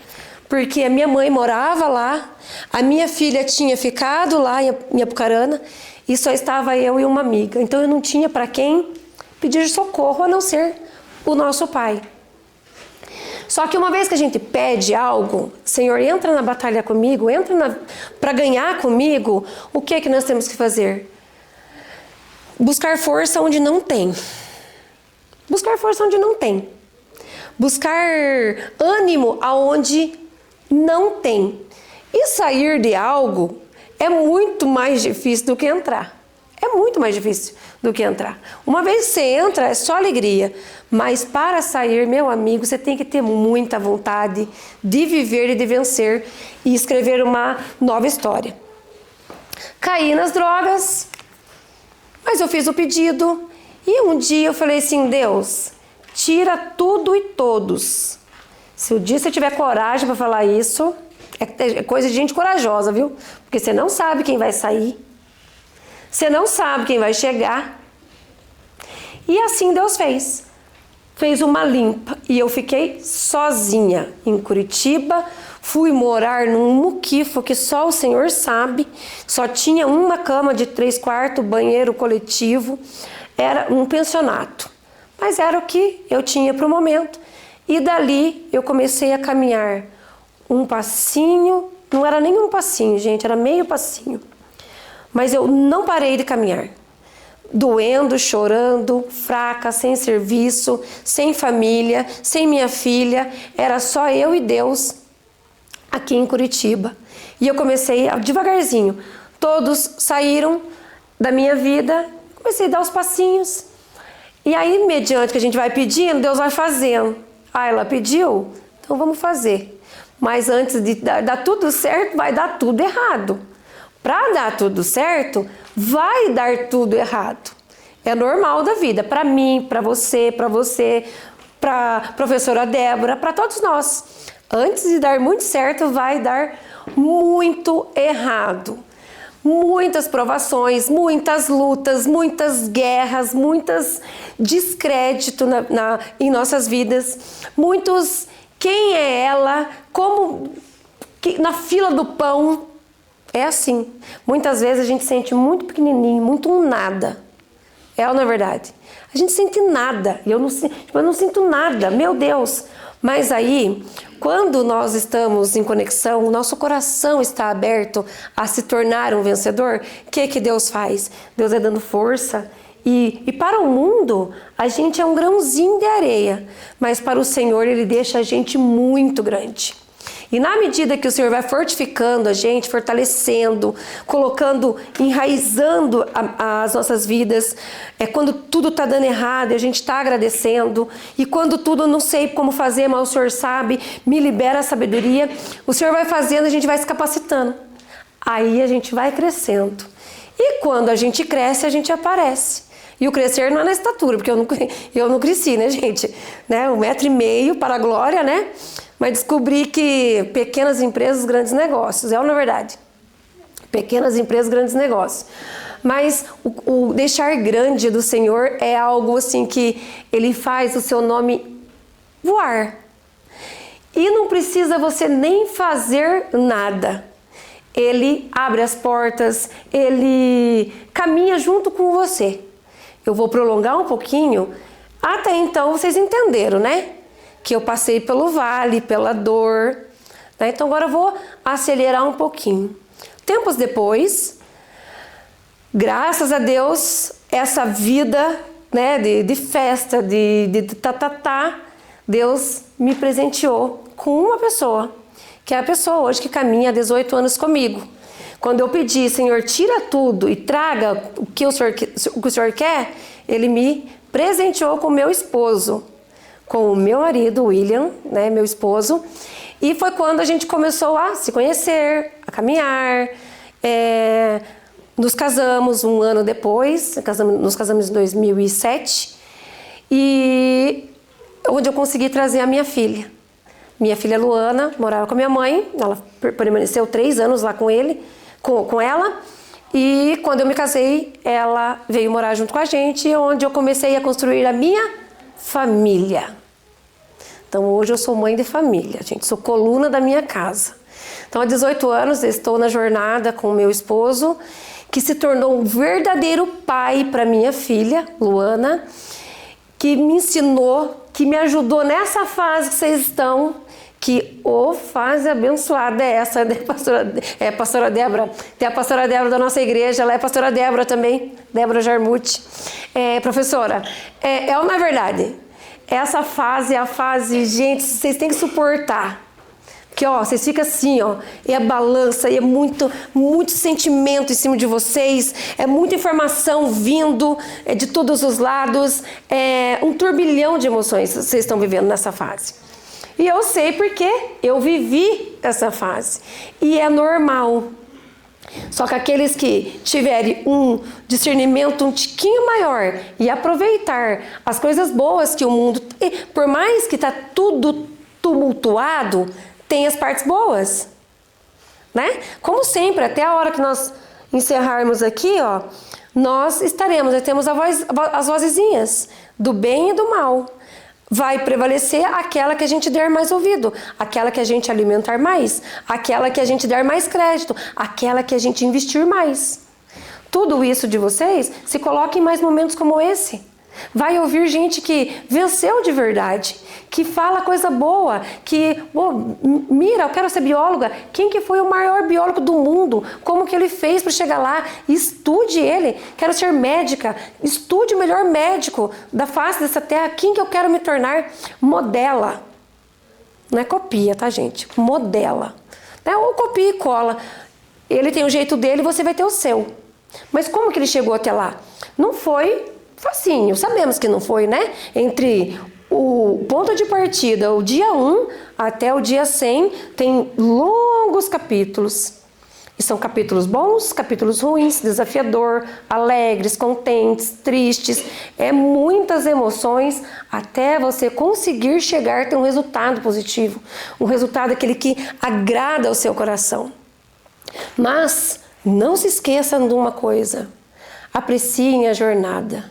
Speaker 2: porque a minha mãe morava lá, a minha filha tinha ficado lá em Apucarana e só estava eu e uma amiga. Então eu não tinha para quem pedir socorro a não ser o nosso pai. Só que uma vez que a gente pede algo, Senhor, entra na batalha comigo, para ganhar comigo, o que é que nós temos que fazer? Buscar força onde não tem. Buscar força onde não tem. Buscar ânimo aonde não tem. E sair de algo é muito mais difícil do que entrar. É muito mais difícil do que entrar. Uma vez que você entra, é só alegria. Mas para sair, meu amigo, você tem que ter muita vontade de viver e de vencer e escrever uma nova história. Caí nas drogas, mas eu fiz o pedido e um dia eu falei assim, Deus, tira tudo e todos. Se o dia você tiver coragem para falar isso, é coisa de gente corajosa, viu? Porque você não sabe quem vai sair, você não sabe quem vai chegar. E assim Deus fez. Fez uma limpa e eu fiquei sozinha em Curitiba, fui morar num muquifo que só o Senhor sabe, só tinha uma cama de 3 quartos, banheiro coletivo, era um pensionato, mas era o que eu tinha para o momento. E dali eu comecei a caminhar um passinho, não era nem um passinho, gente, era meio passinho, mas eu não parei de caminhar. Doendo, chorando, fraca, sem serviço, sem família, sem minha filha, era só eu e Deus aqui em Curitiba. E eu comecei devagarzinho, todos saíram da minha vida, comecei a dar os passinhos. E aí, mediante que a gente vai pedindo, Deus vai fazendo. Ah, ela pediu? Então vamos fazer. Mas antes de dar tudo certo, vai dar tudo errado. Para dar tudo certo, vai dar tudo errado. É normal da vida, para mim, para você, para a professora Débora, para todos nós. Antes de dar muito certo, vai dar muito errado. Muitas provações, muitas lutas, muitas guerras, muitos descréditos em nossas vidas. Muitos, quem é ela, como na fila do pão. É assim. Muitas vezes a gente sente muito pequenininho, muito um nada. É ou não é verdade? A gente sente nada. Eu não sinto nada, meu Deus. Mas aí, quando nós estamos em conexão, o nosso coração está aberto a se tornar um vencedor, o que Deus faz? Deus é dando força. E para o mundo, a gente é um grãozinho de areia. Mas para o Senhor, Ele deixa a gente muito grande. E na medida que o Senhor vai fortificando a gente, fortalecendo, colocando, enraizando as nossas vidas, é quando tudo está dando errado, a gente está agradecendo. E quando tudo não sei como fazer, mas o Senhor sabe, me libera a sabedoria. O Senhor vai fazendo, a gente vai se capacitando. Aí a gente vai crescendo. E quando a gente cresce, a gente aparece. E o crescer não é na estatura, porque eu não cresci, né, gente? Né? 1,5 m para a glória, né? Mas descobri que pequenas empresas, grandes negócios. É ou não é verdade? Pequenas empresas, grandes negócios. Mas o deixar grande do Senhor é algo assim que Ele faz o seu nome voar. E não precisa você nem fazer nada. Ele abre as portas, Ele caminha junto com você. Eu vou prolongar um pouquinho. Até então vocês entenderam, né? Que eu passei pelo vale, pela dor. Né? Então agora eu vou acelerar um pouquinho. Tempos depois, graças a Deus, essa vida, né, de festa, de Deus me presenteou com uma pessoa, que é a pessoa hoje que caminha há 18 anos comigo. Quando eu pedi, Senhor, tira tudo e traga o que o Senhor quer, Ele me presenteou com o meu esposo, com o meu marido, William, né, meu esposo. E foi quando a gente começou a se conhecer, a caminhar. Nos casamos um ano depois, nos casamos em 2007. E onde eu consegui trazer a minha filha. Minha filha Luana morava com a minha mãe, ela permaneceu 3 anos lá com ela. E quando eu me casei, ela veio morar junto com a gente, onde eu comecei a construir a minha família. Então hoje eu sou mãe de família, gente, sou coluna da minha casa. Então há 18 anos eu estou na jornada com o meu esposo, que se tornou um verdadeiro pai para minha filha, Luana, que me ensinou, que me ajudou nessa fase que vocês estão, que fase abençoada é essa, né, pastora Débora? Tem a pastora Débora da nossa igreja, ela é pastora Débora também, Débora Jarmuth. Professora, ou não é verdade? Essa fase é a fase, gente, vocês têm que suportar. Porque, vocês ficam assim, e a balança, e é muito sentimento em cima de vocês, é muita informação vindo de todos os lados, um turbilhão de emoções vocês estão vivendo nessa fase. E eu sei porque eu vivi essa fase. E é normal. Só que aqueles que tiverem um discernimento um tiquinho maior e aproveitar as coisas boas que o mundo... Por mais que está tudo tumultuado, tem as partes boas. Né? Como sempre, até a hora que nós encerrarmos aqui, nós temos as vozezinhas do bem e do mal. Vai prevalecer aquela que a gente der mais ouvido, aquela que a gente alimentar mais, aquela que a gente der mais crédito, aquela que a gente investir mais. Tudo isso de vocês, se coloque em mais momentos como esse. Vai ouvir gente que venceu de verdade, que fala coisa boa, que, mira, eu quero ser bióloga. Quem que foi o maior biólogo do mundo? Como que ele fez para chegar lá? Estude ele. Quero ser médica. Estude o melhor médico da face dessa terra. Quem que eu quero me tornar? Modela. Não é copia, tá, gente? Modela. Ou copia e cola. Ele tem o jeito dele, você vai ter o seu. Mas como que ele chegou até lá? Não foi facinho, sabemos que não foi, né? Entre o ponto de partida, o dia 1 até o dia 100, tem longos capítulos. E são capítulos bons, capítulos ruins, desafiador, alegres, contentes, tristes. É muitas emoções até você conseguir chegar a ter um resultado positivo. Um resultado aquele que agrada ao seu coração. Mas não se esqueçam de uma coisa. Apreciem a jornada.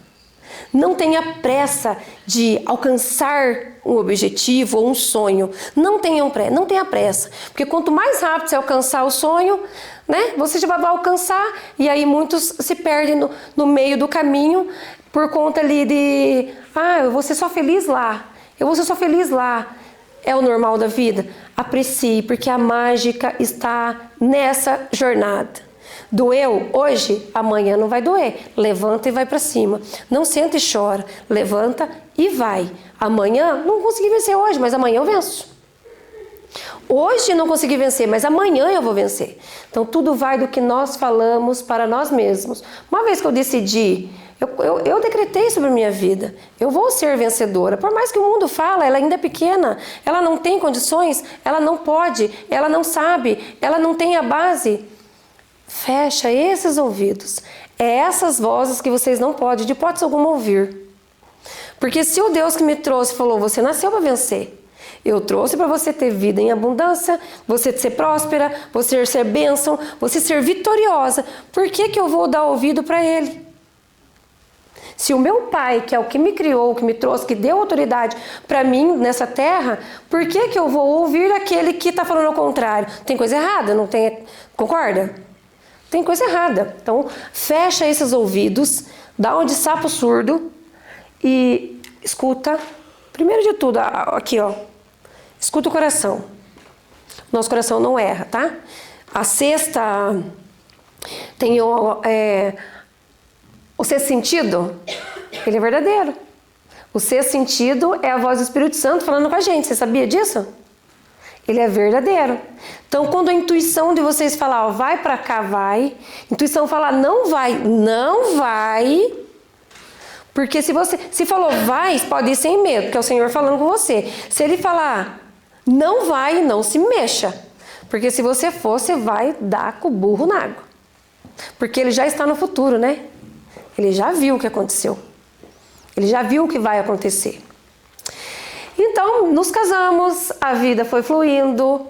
Speaker 2: Não tenha pressa de alcançar um objetivo ou um sonho. Não tenha pressa. Porque quanto mais rápido você alcançar o sonho, né, você já vai alcançar. E aí muitos se perdem no meio do caminho por conta ali de... eu vou ser só feliz lá. Eu vou ser só feliz lá. É o normal da vida? Aprecie, porque a mágica está nessa jornada. Doeu hoje? Amanhã não vai doer. Levanta e vai para cima. Não senta e chora. Levanta e vai. Amanhã, não consegui vencer hoje, mas amanhã eu venço. Hoje não consegui vencer, mas amanhã eu vou vencer. Então tudo vai do que nós falamos para nós mesmos. Uma vez que eu decidi, eu decretei sobre a minha vida. Eu vou ser vencedora. Por mais que o mundo fala, ela ainda é pequena. Ela não tem condições, ela não pode, ela não sabe, ela não tem a base. Fecha esses ouvidos. É essas vozes que vocês não podem, de hipótese alguma, ouvir. Porque se o Deus que me trouxe falou, você nasceu para vencer. Eu trouxe para você ter vida em abundância, você ser próspera, você ser bênção, você ser vitoriosa. Por que eu vou dar ouvido para Ele? Se o meu Pai, que é o que me criou, que me trouxe, que deu autoridade para mim nessa terra, por que eu vou ouvir aquele que está falando ao contrário? Tem coisa errada, não tem? Concorda? Tem coisa errada. Então, fecha esses ouvidos, dá um de sapo surdo e escuta. Primeiro de tudo, aqui ó, escuta o coração. Nosso coração não erra, tá? A sexta tem o sexto sentido, ele é verdadeiro. O sexto sentido é a voz do Espírito Santo falando com a gente. Você sabia disso? Ele é verdadeiro. Então, quando a intuição de vocês falar, vai pra cá, vai. Intuição falar, não vai, não vai. Porque se falou vai, pode ir sem medo, porque é o Senhor falando com você. Se Ele falar, não vai, não se mexa. Porque se você for, você vai dar com o burro na água. Porque Ele já está no futuro, né? Ele já viu o que aconteceu. Ele já viu o que vai acontecer. Então, nos casamos, a vida foi fluindo,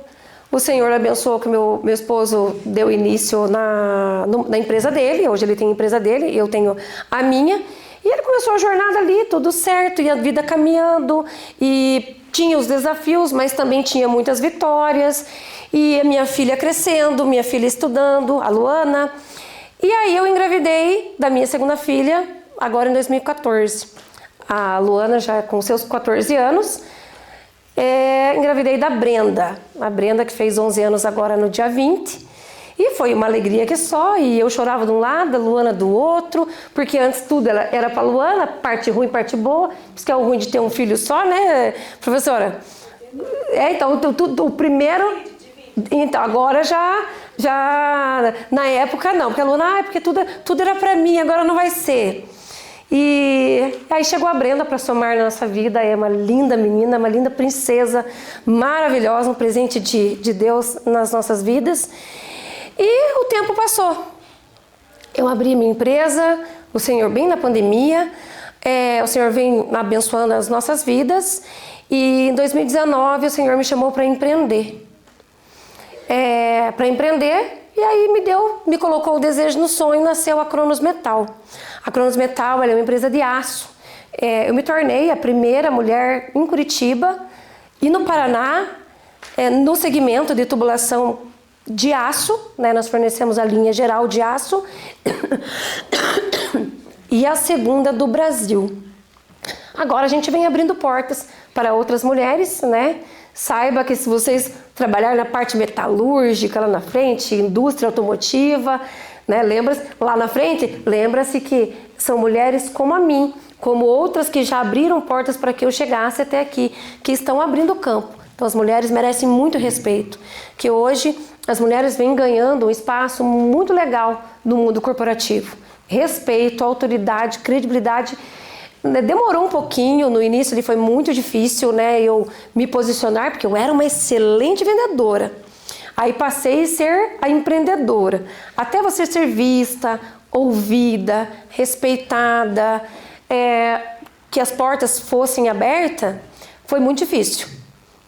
Speaker 2: o Senhor abençoou que meu esposo deu início na empresa dele, hoje ele tem a empresa dele, eu tenho a minha, e ele começou a jornada ali, tudo certo, e a vida caminhando, e tinha os desafios, mas também tinha muitas vitórias, e a minha filha crescendo, minha filha estudando, a Luana, e aí eu engravidei da minha segunda filha, agora em 2014. A Luana já com seus 14 anos, engravidei da Brenda. A Brenda que fez 11 anos agora no dia 20. E foi uma alegria que só, e eu chorava de um lado, a Luana do outro, porque antes tudo era para a Luana, parte ruim, parte boa. Isso que é o ruim de ter um filho só, né, professora? Então, o primeiro... Então, agora já na época não, porque a Luana, porque tudo era para mim, agora não vai ser. E aí chegou a Brenda para somar na nossa vida, é uma linda menina, uma linda princesa, maravilhosa, um presente de Deus nas nossas vidas. E o tempo passou. Eu abri minha empresa, o Senhor bem na pandemia, o Senhor vem abençoando as nossas vidas. E em 2019 o Senhor me chamou para empreender. E aí me colocou o desejo no sonho, nasceu a Cronos Metal. A Cronos Metal é uma empresa de aço. Eu me tornei a primeira mulher em Curitiba e no Paraná, no segmento de tubulação de aço, né? Nós fornecemos a linha geral de aço e a segunda do Brasil. Agora a gente vem abrindo portas para outras mulheres, né? Saiba que se vocês trabalhar na parte metalúrgica lá na frente, indústria automotiva, né? Lá na frente, lembra-se que são mulheres como a mim, como outras que já abriram portas para que eu chegasse até aqui, que estão abrindo campo. Então as mulheres merecem muito respeito, que hoje as mulheres vêm ganhando um espaço muito legal no mundo corporativo. Respeito, autoridade, credibilidade Demorou um pouquinho, no início ele foi muito difícil, né, eu me posicionar, porque eu era uma excelente vendedora. Aí passei a ser a empreendedora. Até você ser vista, ouvida, respeitada, que as portas fossem abertas, foi muito difícil.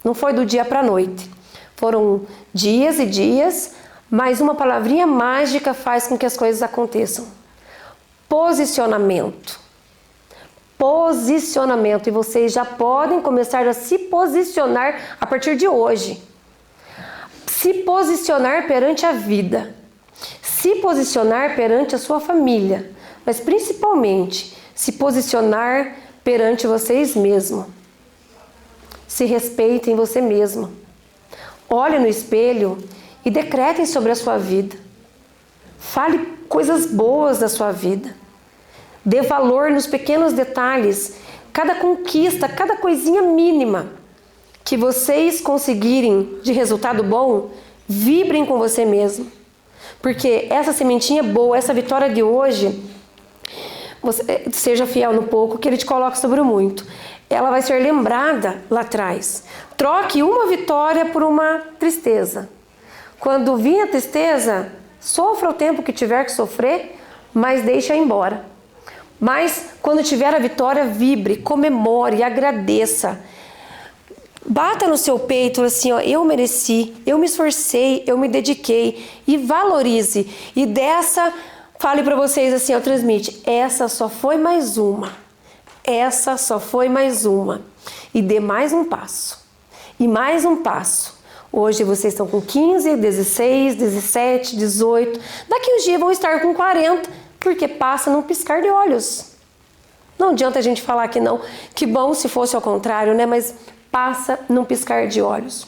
Speaker 2: Não foi do dia para a noite. Foram dias e dias, mas uma palavrinha mágica faz com que as coisas aconteçam. Posicionamento. Posicionamento. E vocês já podem começar a se posicionar a partir de hoje. Se posicionar perante a vida. Se posicionar perante a sua família. Mas principalmente, se posicionar perante vocês mesmos. Se respeitem você mesmo. Olhe no espelho e decretem sobre a sua vida. Fale coisas boas da sua vida. Dê valor nos pequenos detalhes. Cada conquista, cada coisinha mínima que vocês conseguirem de resultado bom, vibrem com você mesmo. Porque essa sementinha boa, essa vitória de hoje, você seja fiel no pouco que ele te coloca sobre o muito. Ela vai ser lembrada lá atrás. Troque uma vitória por uma tristeza. Quando vir a tristeza, sofra o tempo que tiver que sofrer, mas deixa embora. Mas quando tiver a vitória, vibre, comemore, agradeça. Bata no seu peito assim, ó, eu mereci, eu me esforcei, eu me dediquei, e valorize. E dessa, fale para vocês assim, ó, transmite, essa só foi mais uma. Essa só foi mais uma. E dê mais um passo. E mais um passo. Hoje vocês estão com 15, 16, 17, 18. Daqui uns dias vão estar com 40, porque passa num piscar de olhos. Não adianta a gente falar que não. Que bom se fosse ao contrário, né? Mas passa num piscar de olhos.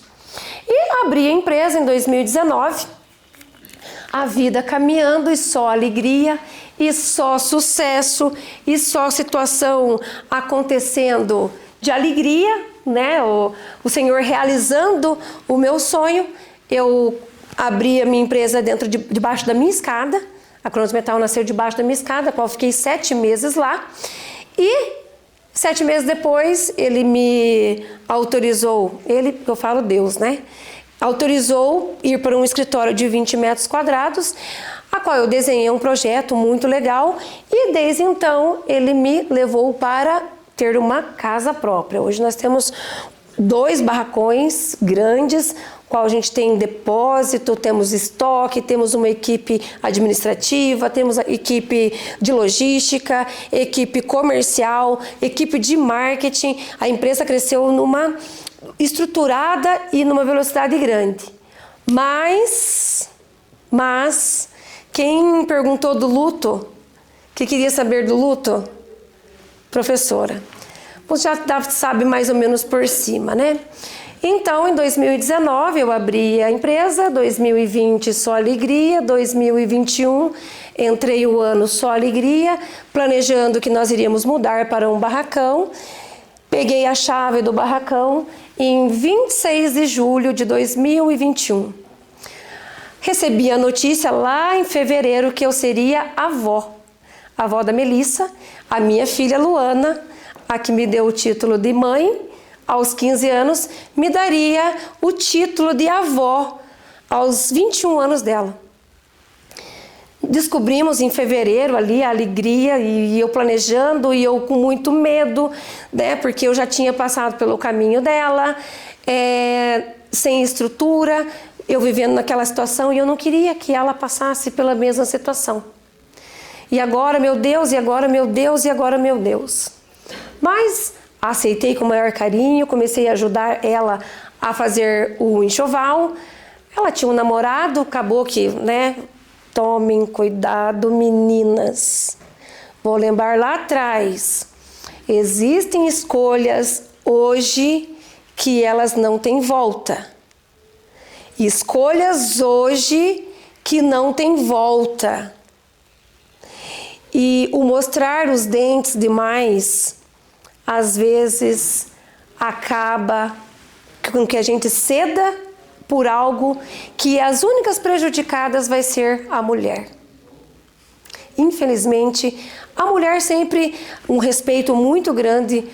Speaker 2: E abri a empresa em 2019. A vida caminhando e só alegria, e só sucesso, e só situação acontecendo de alegria, né? O Senhor realizando o meu sonho. Eu abri a minha empresa debaixo da minha escada. A Cronos Metal nasceu debaixo da minha escada, a qual fiquei 7 meses lá. E 7 meses depois, ele me autorizou, ele, eu falo Deus, né? Autorizou ir para um escritório de 20 metros quadrados, a qual eu desenhei um projeto muito legal, e desde então ele me levou para ter uma casa própria. Hoje nós temos 2 barracões grandes, qual a gente tem depósito, temos estoque, temos uma equipe administrativa, temos a equipe de logística, equipe comercial, equipe de marketing. A empresa cresceu numa estruturada e numa velocidade grande. Mas quem perguntou do luto, que queria saber do luto? Professora. Você já sabe mais ou menos por cima, né? Então, em 2019 eu abri a empresa, 2020 só alegria, 2021 entrei o ano só alegria, planejando que nós iríamos mudar para um barracão. Peguei a chave do barracão em 26 de julho de 2021. Recebi a notícia lá em fevereiro que eu seria avó da Melissa, a minha filha Luana, a que me deu o título de mãe. Aos 15 anos, me daria o título de avó aos 21 anos dela. Descobrimos em fevereiro ali a alegria, e eu planejando, e eu com muito medo, né, porque eu já tinha passado pelo caminho dela, sem estrutura, eu vivendo naquela situação, e eu não queria que ela passasse pela mesma situação. E agora, meu Deus, e agora, meu Deus, e agora, meu Deus. Mas aceitei com o maior carinho, comecei a ajudar ela a fazer o enxoval. Ela tinha um namorado, acabou que, né? Tomem cuidado, meninas. Vou lembrar lá atrás. Existem escolhas hoje que elas não têm volta. Escolhas hoje que não têm volta. E o mostrar os dentes demais, às vezes, acaba com que a gente ceda por algo que as únicas prejudicadas vai ser a mulher. Infelizmente, A mulher sempre um respeito muito grande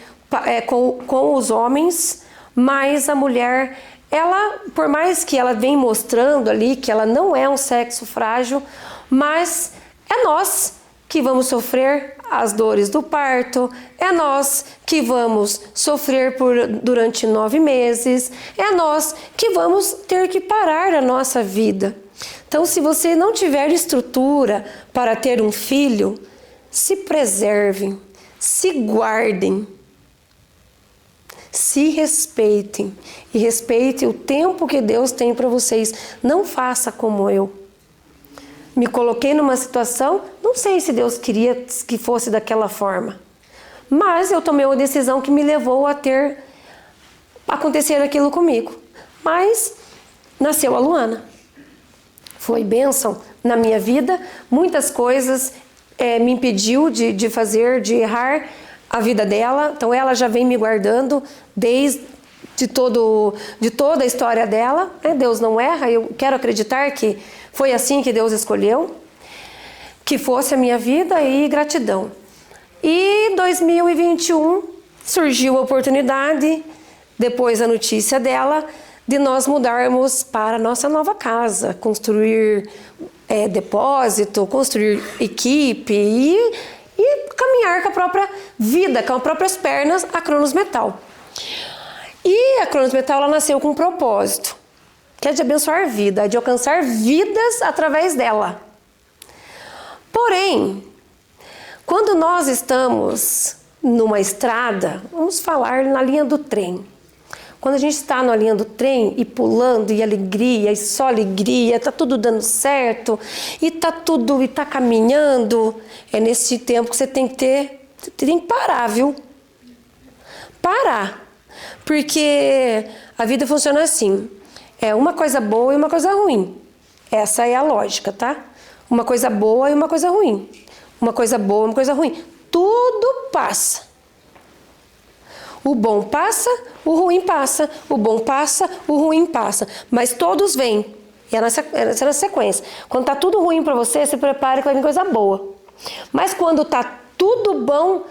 Speaker 2: com os homens, mas a mulher, ela, por mais que ela vem mostrando ali que ela não é um sexo frágil, mas é nós que vamos sofrer as dores do parto, é nós que vamos sofrer durante 9 meses, é nós que vamos ter que parar a nossa vida. Então, se você não tiver estrutura para ter um filho, se preservem, se guardem, se respeitem e respeitem o tempo que Deus tem para vocês. Não faça como eu. Me coloquei numa situação, não sei se Deus queria que fosse daquela forma, mas eu tomei uma decisão que me levou a acontecer aquilo comigo. Mas nasceu a Luana. Foi bênção na minha vida, muitas coisas me impediu de errar a vida dela, então ela já vem me guardando de toda a história dela, né? Deus não erra, eu quero acreditar que foi assim que Deus escolheu, que fosse a minha vida, e gratidão. E 2021 surgiu a oportunidade, depois a notícia dela, de nós mudarmos para a nossa nova casa, construir depósito, construir equipe e caminhar com a própria vida, com as próprias pernas, a Cronos Metal. E a Cronos Metal, ela nasceu com um propósito, que é de abençoar vida, de alcançar vidas através dela. Porém, quando nós estamos numa estrada, vamos falar na linha do trem. Quando a gente está na linha do trem e pulando, e alegria, e só alegria, tá tudo dando certo, e tá caminhando, é nesse tempo que você tem que parar, viu? Parar. Porque a vida funciona assim, é uma coisa boa e uma coisa ruim. Essa é a lógica, tá? Uma coisa boa e uma coisa ruim. Uma coisa boa e uma coisa ruim. Tudo passa. O bom passa, o ruim passa, o bom passa, o ruim passa. Mas todos vêm. E é na sequência. Quando tá tudo ruim para você, se prepare que vai vir coisa boa. Mas quando tá tudo bom,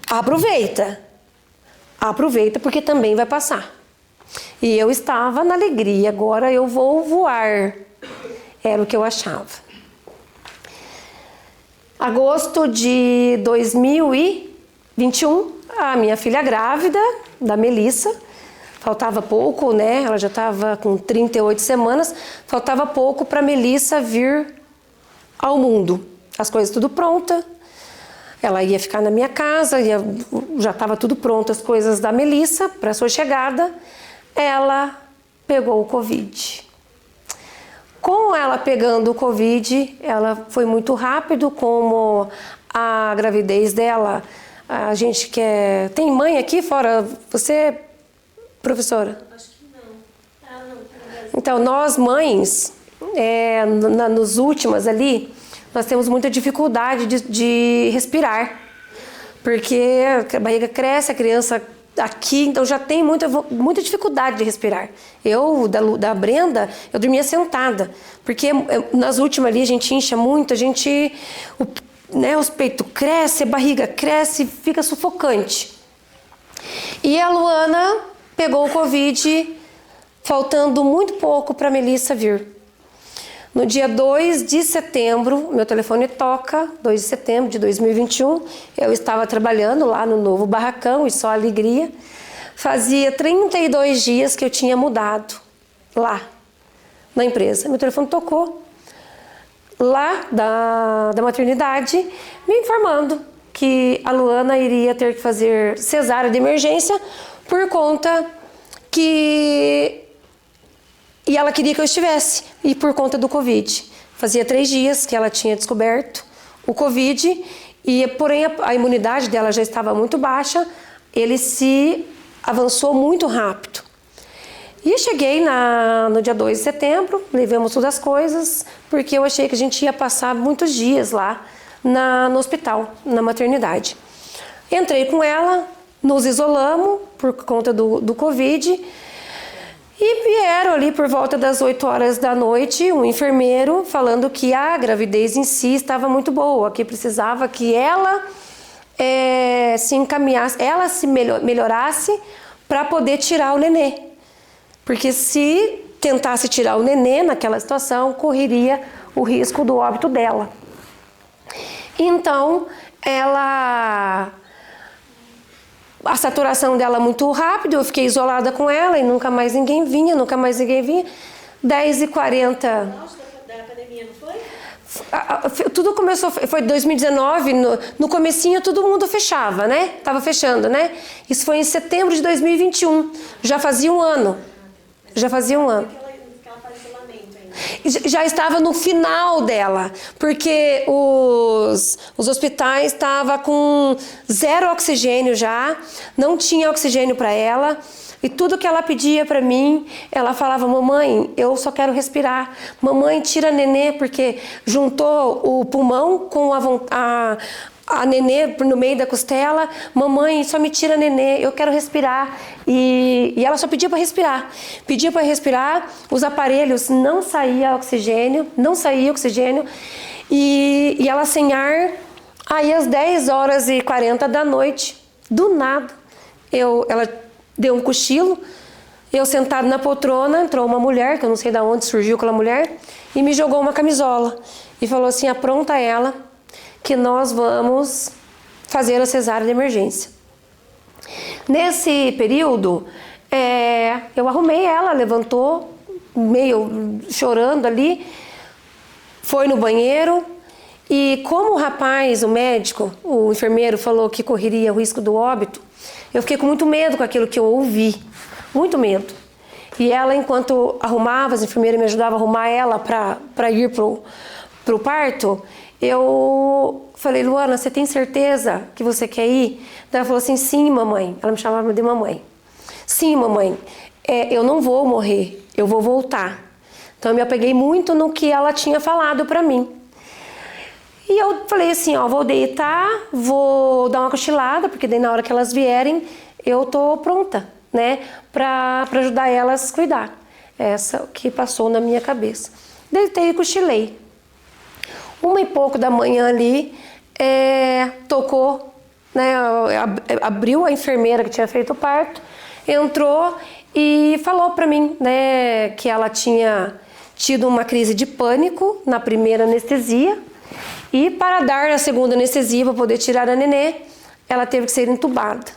Speaker 2: aproveita. Aproveita, porque também vai passar. E eu estava na alegria, agora eu vou voar. Era o que eu achava. Agosto de 2021, a minha filha grávida, da Melissa, faltava pouco, né? Ela já estava com 38 semanas, faltava pouco para a Melissa vir ao mundo. As coisas tudo pronta, ela ia ficar na minha casa, já estava tudo pronto, as coisas da Melissa para sua chegada. Ela pegou o Covid. Com ela pegando o Covid, ela foi muito rápido, como a gravidez dela. A gente quer... Tem mãe aqui fora? Você, professora?
Speaker 3: Acho que não. Ah, não.
Speaker 2: Então, nós mães, nos últimos ali, nós temos muita dificuldade de respirar. Porque a barriga cresce, a criança aqui, então já tem muita dificuldade de respirar. Eu, da Brenda, eu dormia sentada. Porque nas últimas ali a gente incha muito, os peitos crescem, a barriga cresce, fica sufocante. E a Luana pegou o Covid, faltando muito pouco para a Melissa vir. No dia 2 de setembro, meu telefone toca, 2 de setembro de 2021, eu estava trabalhando lá no novo barracão, e só alegria. Fazia 32 dias que eu tinha mudado lá na empresa. Meu telefone tocou lá da maternidade, me informando que a Luana iria ter que fazer cesárea de emergência por conta que... E ela queria que eu estivesse, e por conta do Covid. Fazia 3 dias que ela tinha descoberto o Covid, porém a imunidade dela já estava muito baixa, ele se avançou muito rápido. E cheguei no dia 2 de setembro, levamos todas as coisas, porque eu achei que a gente ia passar muitos dias lá no hospital, na maternidade. Entrei com ela, nos isolamos por conta do Covid, E vieram ali por volta das 8 horas da noite, um enfermeiro falando que a gravidez em si estava muito boa, que precisava que ela se encaminhasse, ela se melhorasse para poder tirar o nenê. Porque se tentasse tirar o nenê naquela situação, correria o risco do óbito dela. Então, a saturação dela muito rápido, eu fiquei isolada com ela e nunca mais ninguém vinha. 10h40.
Speaker 3: Da pandemia, não foi?
Speaker 2: Tudo começou, foi 2019, no comecinho todo mundo fechava, né? Tava fechando, né? Isso foi em setembro de 2021, já fazia um ano.
Speaker 3: Ela faz isolamento ainda.
Speaker 2: Já estava no final dela, porque os hospitais estavam com 0 oxigênio já, não tinha oxigênio para ela, e tudo que ela pedia para mim, ela falava: mamãe, eu só quero respirar, mamãe, tira nenê, porque juntou o pulmão com a nenê no meio da costela. Mamãe, só me tira nenê, eu quero respirar. E ela só pedia para respirar. Pedia para respirar, os aparelhos não saía oxigênio, e ela sem ar. Aí às 10h40 da noite, do nada, ela deu um cochilo, eu sentada na poltrona, entrou uma mulher, que eu não sei de onde surgiu aquela mulher, e me jogou uma camisola. E falou assim: apronta ela, que nós vamos fazer a cesárea de emergência. Nesse período, eu arrumei ela, levantou, meio chorando ali, foi no banheiro, e como o rapaz, o médico, o enfermeiro falou que correria o risco do óbito, eu fiquei com muito medo com aquilo que eu ouvi, muito medo. E ela, enquanto arrumava, as enfermeiras me ajudavam a arrumar ela para ir pro parto, eu falei: Luana, você tem certeza que você quer ir? Ela falou assim: sim, mamãe. Ela me chamava de mamãe. Sim, mamãe, eu não vou morrer, eu vou voltar. Então eu me apeguei muito no que ela tinha falado para mim. E eu falei assim: vou deitar, vou dar uma cochilada, porque daí na hora que elas vierem, eu tô pronta, né, para ajudar elas a cuidar. Essa que passou na minha cabeça. Deitei e cochilei. 1h pouco da manhã ali, tocou, né, abriu a enfermeira que tinha feito o parto, entrou e falou para mim, né, que ela tinha tido uma crise de pânico na primeira anestesia, e para dar a segunda anestesia, para poder tirar a nenê, ela teve que ser entubada.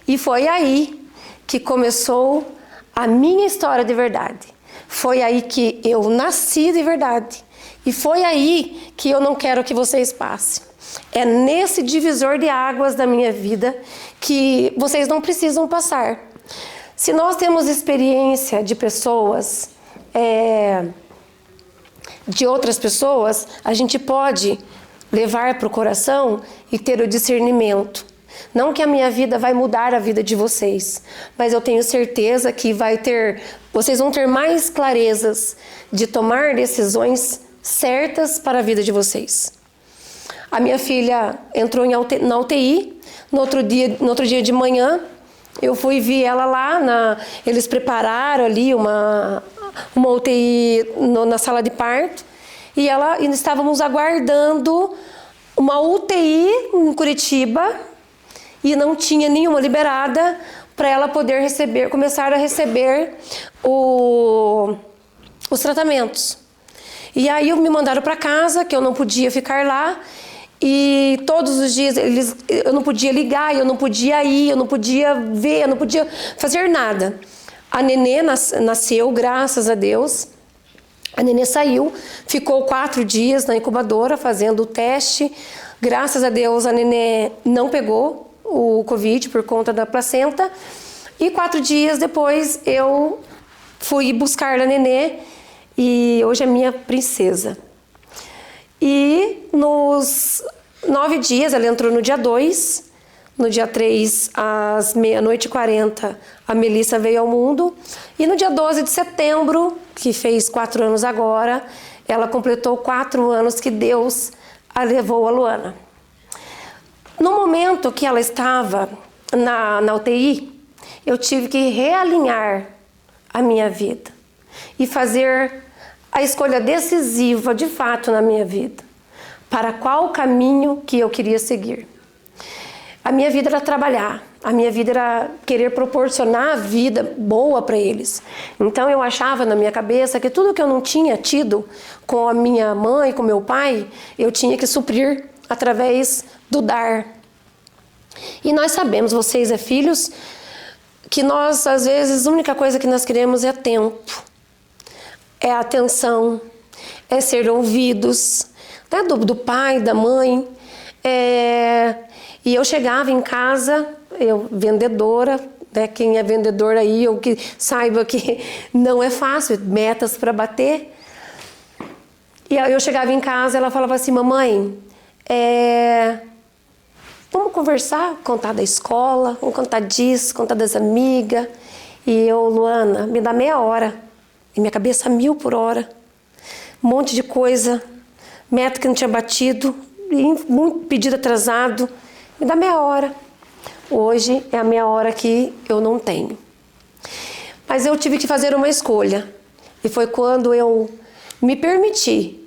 Speaker 2: E foi aí que começou a minha história de verdade. Foi aí que eu nasci de verdade. E foi aí que eu não quero que vocês passem. É nesse divisor de águas da minha vida que vocês não precisam passar. Se nós temos experiência de pessoas, de outras pessoas, a gente pode levar para o coração e ter o discernimento. Não que a minha vida vai mudar a vida de vocês, mas eu tenho certeza que vocês vão ter mais clarezas de tomar decisões certas para a vida de vocês. A minha filha entrou na UTI, no outro dia de manhã, eu fui ver ela lá, eles prepararam ali uma UTI na sala de parto, e estávamos aguardando uma UTI em Curitiba, e não tinha nenhuma liberada para ela poder começar a receber os tratamentos. E aí me mandaram para casa, que eu não podia ficar lá, e todos os dias eu não podia ligar, eu não podia ir, eu não podia ver, eu não podia fazer nada. A nenê nasceu, graças a Deus. A nenê saiu, ficou 4 dias na incubadora fazendo o teste. Graças a Deus a nenê não pegou o Covid por conta da placenta. E 4 dias depois eu fui buscar a nenê, e hoje é minha princesa. E nos 9 dias, ela entrou no dia 2, no dia 3, às 00h40, a Melissa veio ao mundo. E no dia 12 de setembro, que fez 4 anos agora, ela completou 4 anos que Deus a levou a Luana. No momento que ela estava na UTI, eu tive que realinhar a minha vida e fazer a escolha decisiva de fato na minha vida, para qual caminho que eu queria seguir. A minha vida era trabalhar, a minha vida era querer proporcionar a vida boa para eles. Então eu achava na minha cabeça que tudo que eu não tinha tido com a minha mãe, com meu pai, eu tinha que suprir através do dar. E nós sabemos, vocês filhos, que nós às vezes a única coisa que nós queremos é tempo, é atenção, é ser ouvidos, né, do pai, da mãe. E eu chegava em casa, eu vendedora, né, quem é vendedor aí, ou que saiba que não é fácil, metas para bater. E aí eu chegava em casa, ela falava assim, mamãe, vamos conversar, contar da escola, vamos contar disso, contar das amigas. E eu, Luana, me dá meia hora. E minha cabeça a 1000 por hora. Um monte de coisa, meta que não tinha batido, muito pedido atrasado. Me dá meia hora. Hoje é a meia hora que eu não tenho. Mas eu tive que fazer uma escolha. E foi quando eu me permiti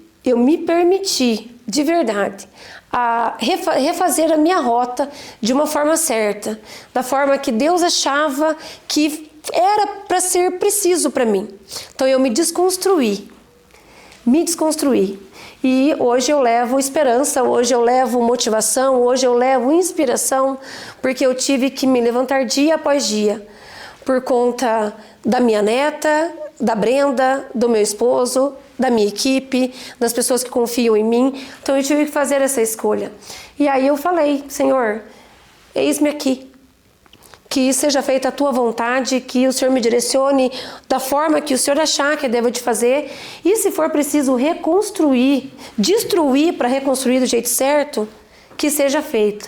Speaker 2: de verdade, a refazer a minha rota de uma forma certa, da forma que Deus achava que era para ser preciso para mim. Então eu me desconstruí. E hoje eu levo esperança, hoje eu levo motivação, hoje eu levo inspiração, porque eu tive que me levantar dia após dia, por conta da minha neta, da Brenda, do meu esposo, da minha equipe, das pessoas que confiam em mim. Então eu tive que fazer essa escolha. E aí eu falei, Senhor, eis-me aqui. Que seja feita a tua vontade, que o Senhor me direcione da forma que o Senhor achar que eu devo de fazer. E se for preciso reconstruir, destruir para reconstruir do jeito certo, que seja feito.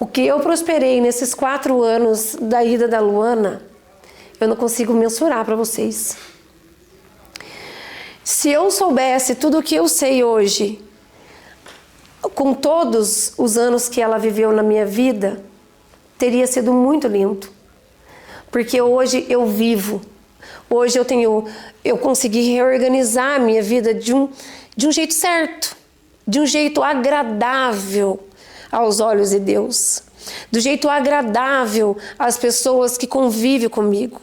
Speaker 2: O que eu prosperei nesses 4 anos da ida da Luana, eu não consigo mensurar para vocês. Se eu soubesse tudo o que eu sei hoje, com todos os anos que ela viveu na minha vida, teria sido muito lindo, porque hoje eu vivo, hoje eu consegui reorganizar a minha vida de um jeito certo, de um jeito agradável aos olhos de Deus, do jeito agradável às pessoas que convivem comigo.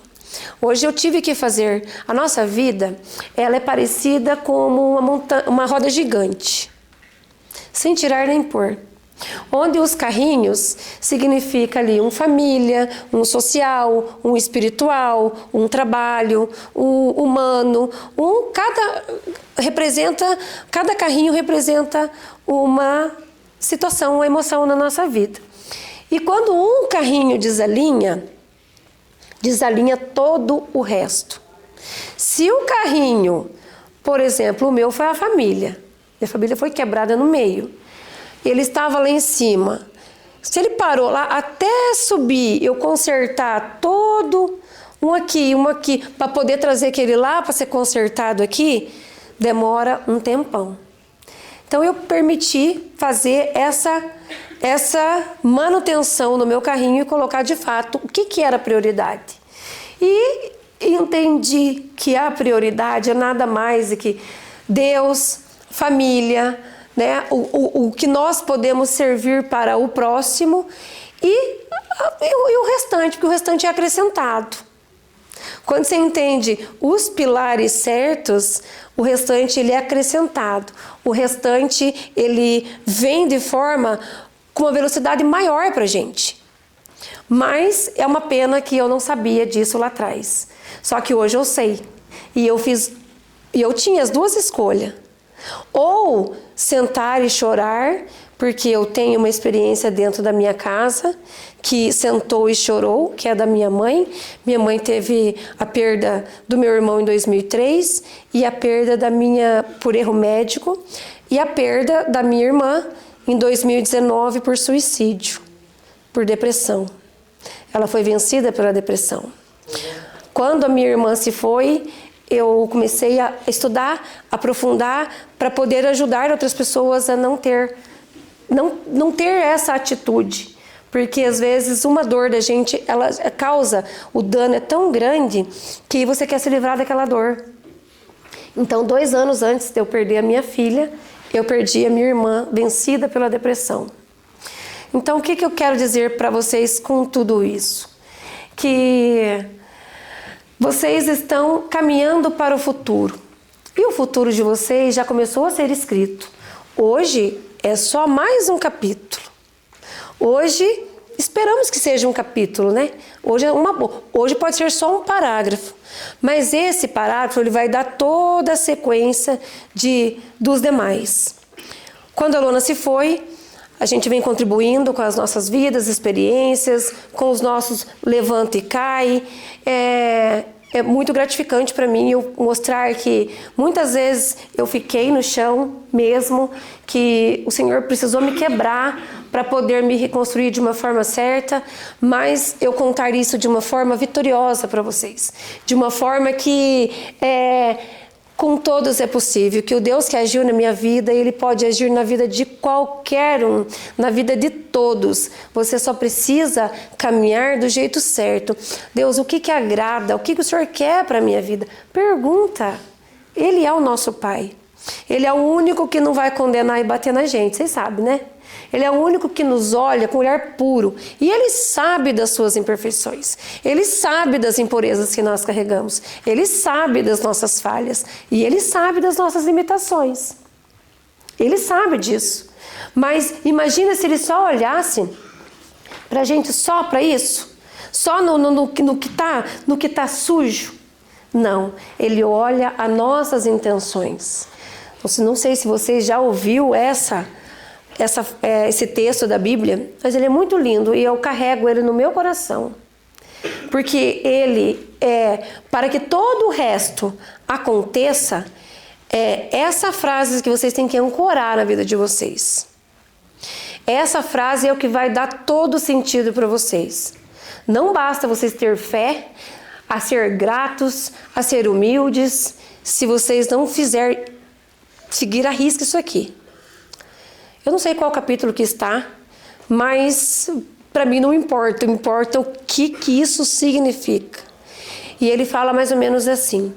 Speaker 2: Hoje eu tive que fazer, a nossa vida, ela é parecida como uma roda gigante, sem tirar nem pôr. Onde os carrinhos significa ali um família, um social, um espiritual, um trabalho, um humano, cada carrinho representa uma situação, uma emoção na nossa vida. E quando um carrinho desalinha todo o resto. Se o carrinho, por exemplo, o meu foi a família, minha família foi quebrada no meio. Ele estava lá em cima. Se ele parou lá, até subir, eu consertar todo um aqui, para poder trazer aquele lá para ser consertado aqui, demora um tempão. Então eu permiti fazer essa manutenção no meu carrinho e colocar de fato o que era prioridade. E entendi que a prioridade é nada mais do que Deus, família, né? O que nós podemos servir para o próximo e o restante, porque o restante é acrescentado. Quando você entende os pilares certos, o restante ele é acrescentado. O restante ele vem de forma com uma velocidade maior para a gente. Mas é uma pena que eu não sabia disso lá atrás. Só que hoje eu sei. E eu tinha as duas escolhas. Ou sentar e chorar, porque eu tenho uma experiência dentro da minha casa, que sentou e chorou, que é da minha mãe. Minha mãe teve a perda do meu irmão em 2003 e a perda por erro médico e a perda da minha irmã em 2019 por suicídio, por depressão. Ela foi vencida pela depressão. Quando a minha irmã se foi, eu comecei a estudar, aprofundar, para poder ajudar outras pessoas a não ter essa atitude. Porque às vezes uma dor da gente, ela causa, o dano é tão grande que você quer se livrar daquela dor. Então, 2 anos antes de eu perder a minha filha, eu perdi a minha irmã vencida pela depressão. Então, o que eu quero dizer para vocês com tudo isso? Que vocês estão caminhando para o futuro. E o futuro de vocês já começou a ser escrito. Hoje é só mais um capítulo. Hoje, esperamos que seja um capítulo, né? Hoje pode ser só um parágrafo. Mas esse parágrafo ele vai dar toda a sequência dos demais. Quando a Lona se foi, a gente vem contribuindo com as nossas vidas, experiências, com os nossos levanta e cai. É muito gratificante para mim eu mostrar que muitas vezes eu fiquei no chão mesmo, que o Senhor precisou me quebrar para poder me reconstruir de uma forma certa, mas eu contar isso de uma forma vitoriosa para vocês, de uma forma que com todos é possível, que o Deus que agiu na minha vida, Ele pode agir na vida de qualquer um, na vida de todos. Você só precisa caminhar do jeito certo. Deus, o que agrada? O que o Senhor quer para a minha vida? Pergunta. Ele é o nosso Pai. Ele é o único que não vai condenar e bater na gente, vocês sabem, né? Ele é o único que nos olha com olhar puro. E Ele sabe das suas imperfeições. Ele sabe das impurezas que nós carregamos. Ele sabe das nossas falhas. E Ele sabe das nossas limitações. Ele sabe disso. Mas imagina se Ele só olhasse pra gente só para isso. Só no que tá sujo. Não. Ele olha as nossas intenções. Não sei se você já ouviu esse texto da Bíblia, mas ele é muito lindo e eu carrego ele no meu coração. Porque ele para que todo o resto aconteça, essa frase que vocês têm que ancorar na vida de vocês. Essa frase é o que vai dar todo sentido para vocês. Não basta vocês ter fé, a ser gratos, a ser humildes, se vocês não seguir à risca isso aqui. Eu não sei qual capítulo que está, mas para mim não importa. Importa o que isso significa. E ele fala mais ou menos assim: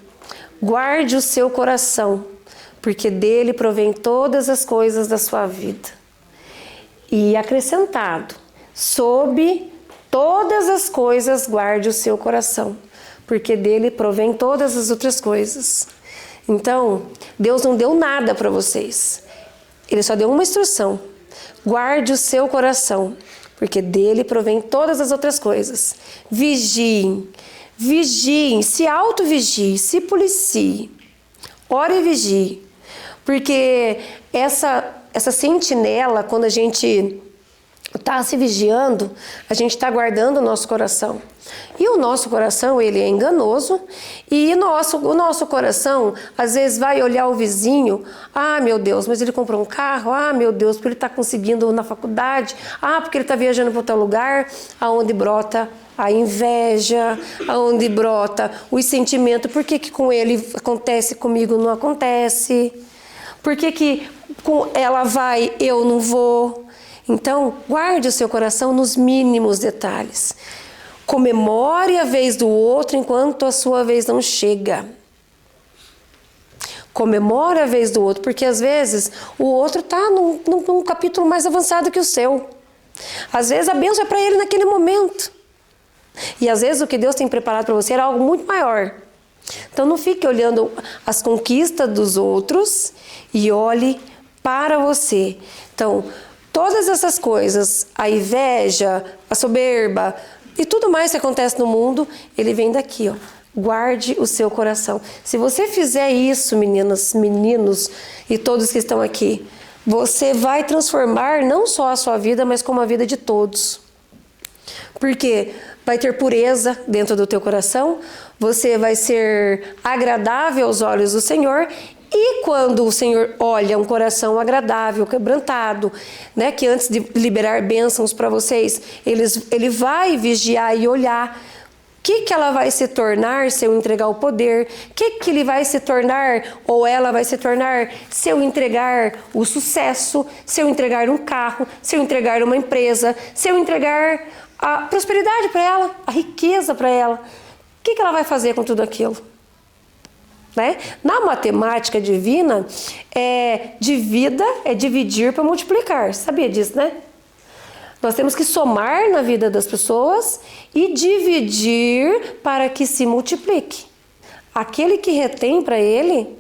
Speaker 2: guarde o seu coração, porque dele provém todas as coisas da sua vida. E acrescentado, sob todas as coisas guarde o seu coração, porque dele provém todas as outras coisas. Então, Deus não deu nada para vocês. Ele só deu uma instrução: guarde o seu coração, porque dele provém todas as outras coisas. Vigiem, se auto-vigiem, se policie. Ore e vigie. Porque essa sentinela, quando a gente está se vigiando, a gente está guardando o nosso coração. E o nosso coração, ele é enganoso, e o nosso coração, às vezes, vai olhar o vizinho: ah, meu Deus, mas ele comprou um carro, ah, meu Deus, porque ele está conseguindo na faculdade, ah, porque ele está viajando para outro lugar, aonde brota a inveja, aonde brota o sentimento: por que com ele acontece, comigo não acontece? Por que com ela vai, eu não vou? Então, guarde o seu coração nos mínimos detalhes. Comemore a vez do outro enquanto a sua vez não chega. Comemore a vez do outro, porque às vezes o outro está num capítulo mais avançado que o seu. Às vezes a bênção é para ele naquele momento. E às vezes o que Deus tem preparado para você era algo muito maior. Então não fique olhando as conquistas dos outros e olhe para você. Então, todas essas coisas, a inveja, a soberba e tudo mais que acontece no mundo, ele vem daqui, ó. Guarde o seu coração. Se você fizer isso, meninas, meninos e todos que estão aqui, você vai transformar não só a sua vida, mas como a vida de todos. Porque vai ter pureza dentro do teu coração, você vai ser agradável aos olhos do Senhor. E quando o Senhor olha um coração agradável, quebrantado, né, que antes de liberar bênçãos para vocês, ele vai vigiar e olhar que ela vai se tornar se eu entregar o poder? O que ele vai se tornar ou ela vai se tornar se eu entregar o sucesso, se eu entregar um carro, se eu entregar uma empresa, se eu entregar a prosperidade para ela, a riqueza para ela? O que ela vai fazer com tudo aquilo? Né? Na matemática divina, divida é dividir para multiplicar. Sabia disso, né? Nós temos que somar na vida das pessoas e dividir para que se multiplique. Aquele que retém para ele,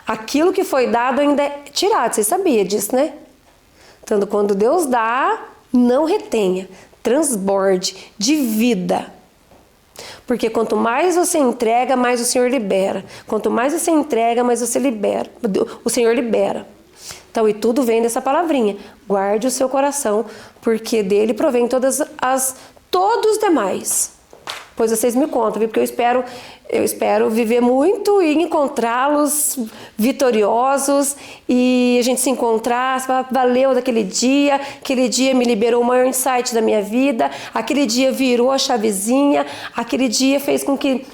Speaker 2: aquilo que foi dado ainda é tirado. Você sabia disso, né? Então, quando Deus dá, não retenha, transborde, divida. Porque quanto mais você entrega, mais o Senhor libera. Quanto mais você entrega, mais você libera. O Senhor libera. Então, e tudo vem dessa palavrinha. Guarde o seu coração, porque dele provém todos os demais. Pois vocês me contam, viu? Porque eu espero viver muito e encontrá-los vitoriosos e a gente se encontrar, valeu daquele dia, aquele dia me liberou o maior insight da minha vida, aquele dia virou a chavezinha, aquele dia fez com que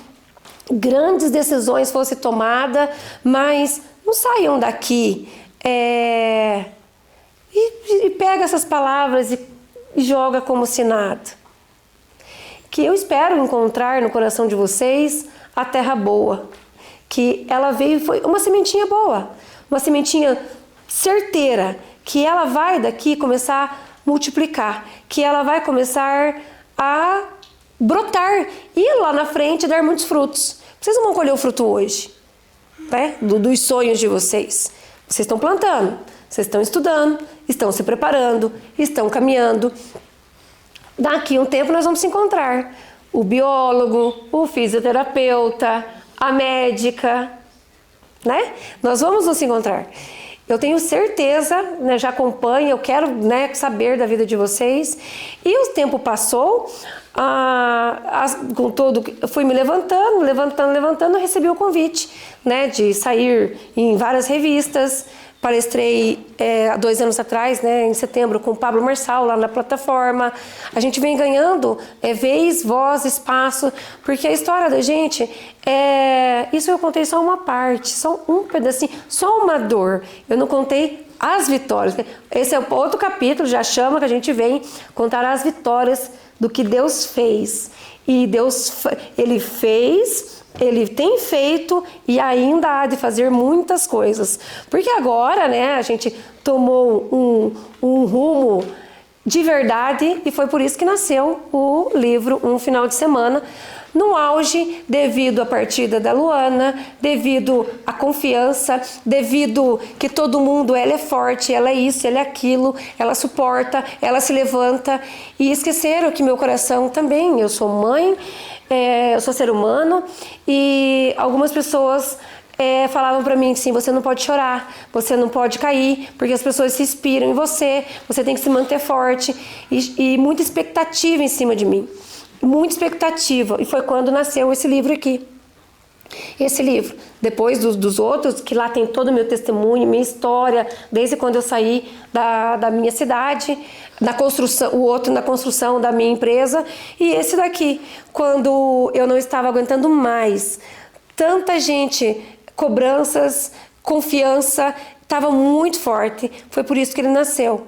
Speaker 2: grandes decisões fossem tomadas, mas não saiam daqui e pega essas palavras e joga como se nada. Que eu espero encontrar no coração de vocês a terra boa, que ela veio, foi uma sementinha boa, uma sementinha certeira, que ela vai daqui começar a multiplicar, que ela vai começar a brotar e lá na frente dar muitos frutos. Vocês não vão colher o fruto hoje, né? Dos sonhos de vocês. Vocês estão plantando, vocês estão estudando, estão se preparando, estão caminhando. Daqui a um tempo nós vamos se encontrar. O biólogo, o fisioterapeuta, a médica, né? Nós vamos nos encontrar. Eu tenho certeza, né, já acompanho, eu quero, né, saber da vida de vocês. E o tempo passou, com todo, eu fui me levantando, recebi o convite, né, de sair em várias revistas. Palestrei há 2 anos atrás, né, em setembro, com o Pablo Marçal lá na plataforma. A gente vem ganhando vez, voz, espaço, porque a história da gente, isso eu contei só uma parte, só um pedacinho, só uma dor. Eu não contei as vitórias. Esse é outro capítulo, já chama, que a gente vem contar as vitórias do que Deus fez. E Deus, Ele fez... Ele tem feito e ainda há de fazer muitas coisas. Porque agora, né, a gente tomou um rumo de verdade e foi por isso que nasceu o livro Um Final de Semana, no auge, devido à partida da Luana, devido à confiança, devido que todo mundo, ela é forte, ela é isso, ela é aquilo, ela suporta, ela se levanta. E esqueceram que meu coração também, eu sou mãe, eu sou ser humano, e algumas pessoas falavam pra mim assim, você não pode chorar, você não pode cair, porque as pessoas se inspiram em você, você tem que se manter forte, e muita expectativa em cima de mim, muita expectativa, e foi quando nasceu esse livro aqui. Esse livro, depois dos outros, que lá tem todo o meu testemunho, minha história, desde quando eu saí da minha cidade, na construção, o outro na construção da minha empresa, e esse daqui, quando eu não estava aguentando mais, tanta gente, cobranças, confiança, estava muito forte, foi por isso que ele nasceu.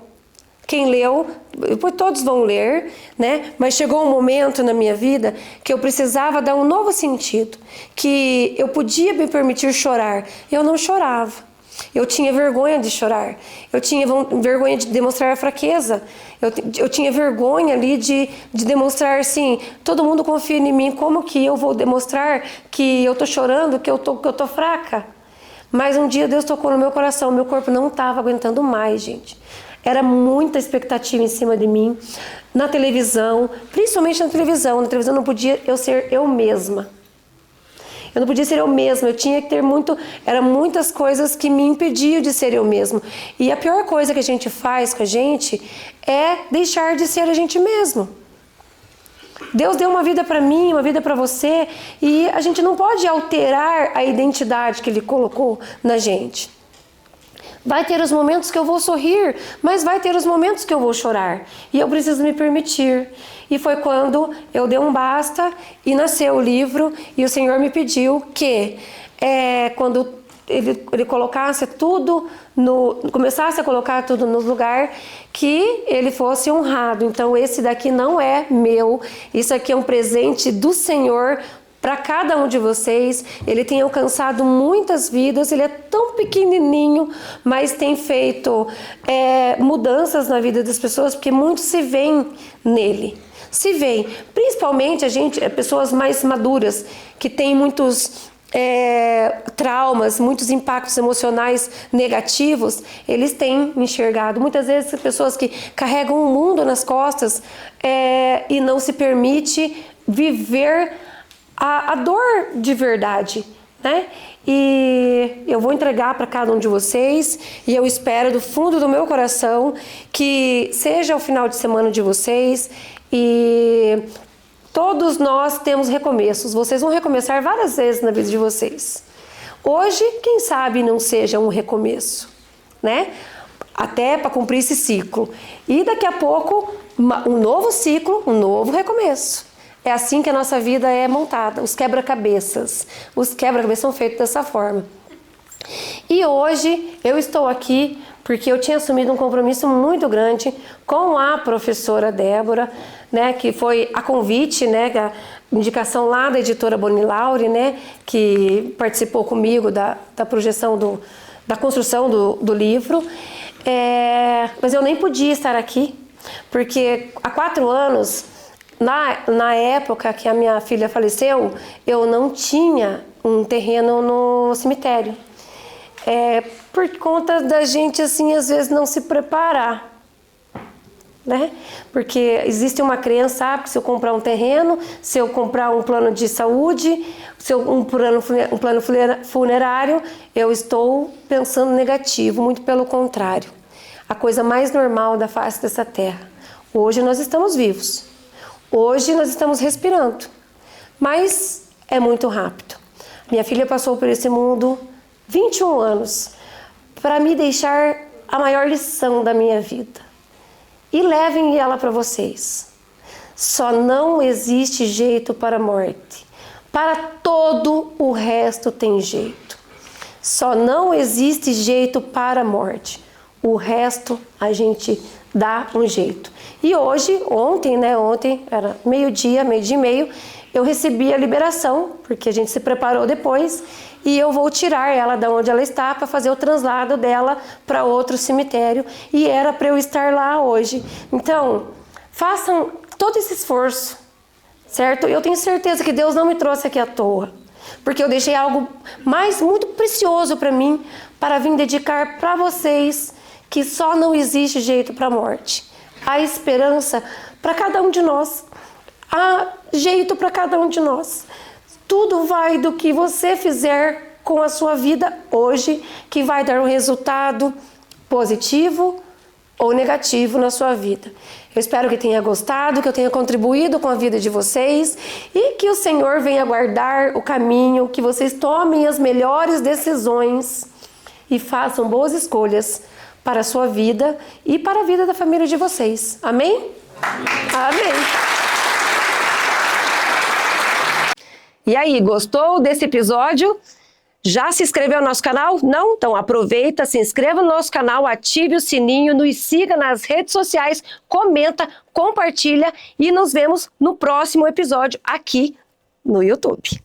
Speaker 2: Quem leu, depois todos vão ler, né? Mas chegou um momento na minha vida que eu precisava dar um novo sentido, que eu podia me permitir chorar. Eu não chorava. Eu tinha vergonha de chorar. Eu tinha vergonha de demonstrar a fraqueza. Eu tinha vergonha ali de demonstrar assim, todo mundo confia em mim, como que eu vou demonstrar que eu tô chorando, que eu tô fraca? Mas um dia Deus tocou no meu coração, meu corpo não estava aguentando mais, gente. Era muita expectativa em cima de mim, na televisão, principalmente na televisão. Na televisão não podia eu ser eu mesma. Eu não podia ser eu mesma, eu tinha que ter eram muitas coisas que me impediam de ser eu mesma. E a pior coisa que a gente faz com a gente é deixar de ser a gente mesmo. Deus deu uma vida para mim, uma vida para você, e a gente não pode alterar a identidade que Ele colocou na gente. Vai ter os momentos que eu vou sorrir, mas vai ter os momentos que eu vou chorar. E eu preciso me permitir. E foi quando eu dei um basta e nasceu o livro, e o Senhor me pediu que quando ele colocasse tudo começasse a colocar tudo no lugar, que ele fosse honrado. Então esse daqui não é meu, isso aqui é um presente do Senhor para cada um de vocês. Ele tem alcançado muitas vidas, ele é tão pequenininho, mas tem feito mudanças na vida das pessoas, porque muitos se veem nele. Se veem, principalmente pessoas mais maduras, que têm muitos traumas, muitos impactos emocionais negativos, eles têm enxergado. Muitas vezes pessoas que carregam o mundo nas costas e não se permite viver a dor de verdade, né? E eu vou entregar para cada um de vocês, e eu espero do fundo do meu coração que seja o final de semana de vocês, e todos nós temos recomeços. Vocês vão recomeçar várias vezes na vida de vocês. Hoje, quem sabe não seja um recomeço, né? Até para cumprir esse ciclo. E daqui a pouco, um novo ciclo, um novo recomeço. É assim que a nossa vida é montada, os quebra-cabeças. Os quebra-cabeças são feitos dessa forma. E hoje eu estou aqui porque eu tinha assumido um compromisso muito grande com a professora Débora, né, que foi a convite, né, a indicação lá da editora Bonilaure, né, que participou comigo da projeção da construção do livro. Mas eu nem podia estar aqui, porque há 4 anos... Na época que a minha filha faleceu, eu não tinha um terreno no cemitério. Por conta da gente, assim, às vezes não se preparar, né? Porque existe uma crença, que se eu comprar um terreno, se eu comprar um plano de saúde, um plano funerário, eu estou pensando negativo, muito pelo contrário. A coisa mais normal da face dessa terra. Hoje nós estamos vivos. Hoje nós estamos respirando, mas é muito rápido. Minha filha passou por esse mundo 21 anos para me deixar a maior lição da minha vida. E levem ela para vocês. Só não existe jeito para a morte. Para todo o resto tem jeito. Só não existe jeito para a morte. O resto a gente dá um jeito. E ontem era meio-dia e meio, eu recebi a liberação, porque a gente se preparou depois, e eu vou tirar ela de onde ela está para fazer o translado dela para outro cemitério, e era para eu estar lá hoje. Então, façam todo esse esforço, certo? Eu tenho certeza que Deus não me trouxe aqui à toa, porque eu deixei algo muito precioso para mim, para vir dedicar para vocês, que só não existe jeito para a morte. Há esperança para cada um de nós. Há jeito para cada um de nós. Tudo vai do que você fizer com a sua vida hoje, que vai dar um resultado positivo ou negativo na sua vida. Eu espero que tenha gostado, que eu tenha contribuído com a vida de vocês, e que o Senhor venha guardar o caminho, que vocês tomem as melhores decisões e façam boas escolhas para a sua vida e para a vida da família de vocês. Amém? Amém. E aí, gostou desse episódio? Já se inscreveu no nosso canal? Não? Então aproveita, se inscreva no nosso canal, ative o sininho, nos siga nas redes sociais, comenta, compartilha, e nos vemos no próximo episódio aqui no YouTube.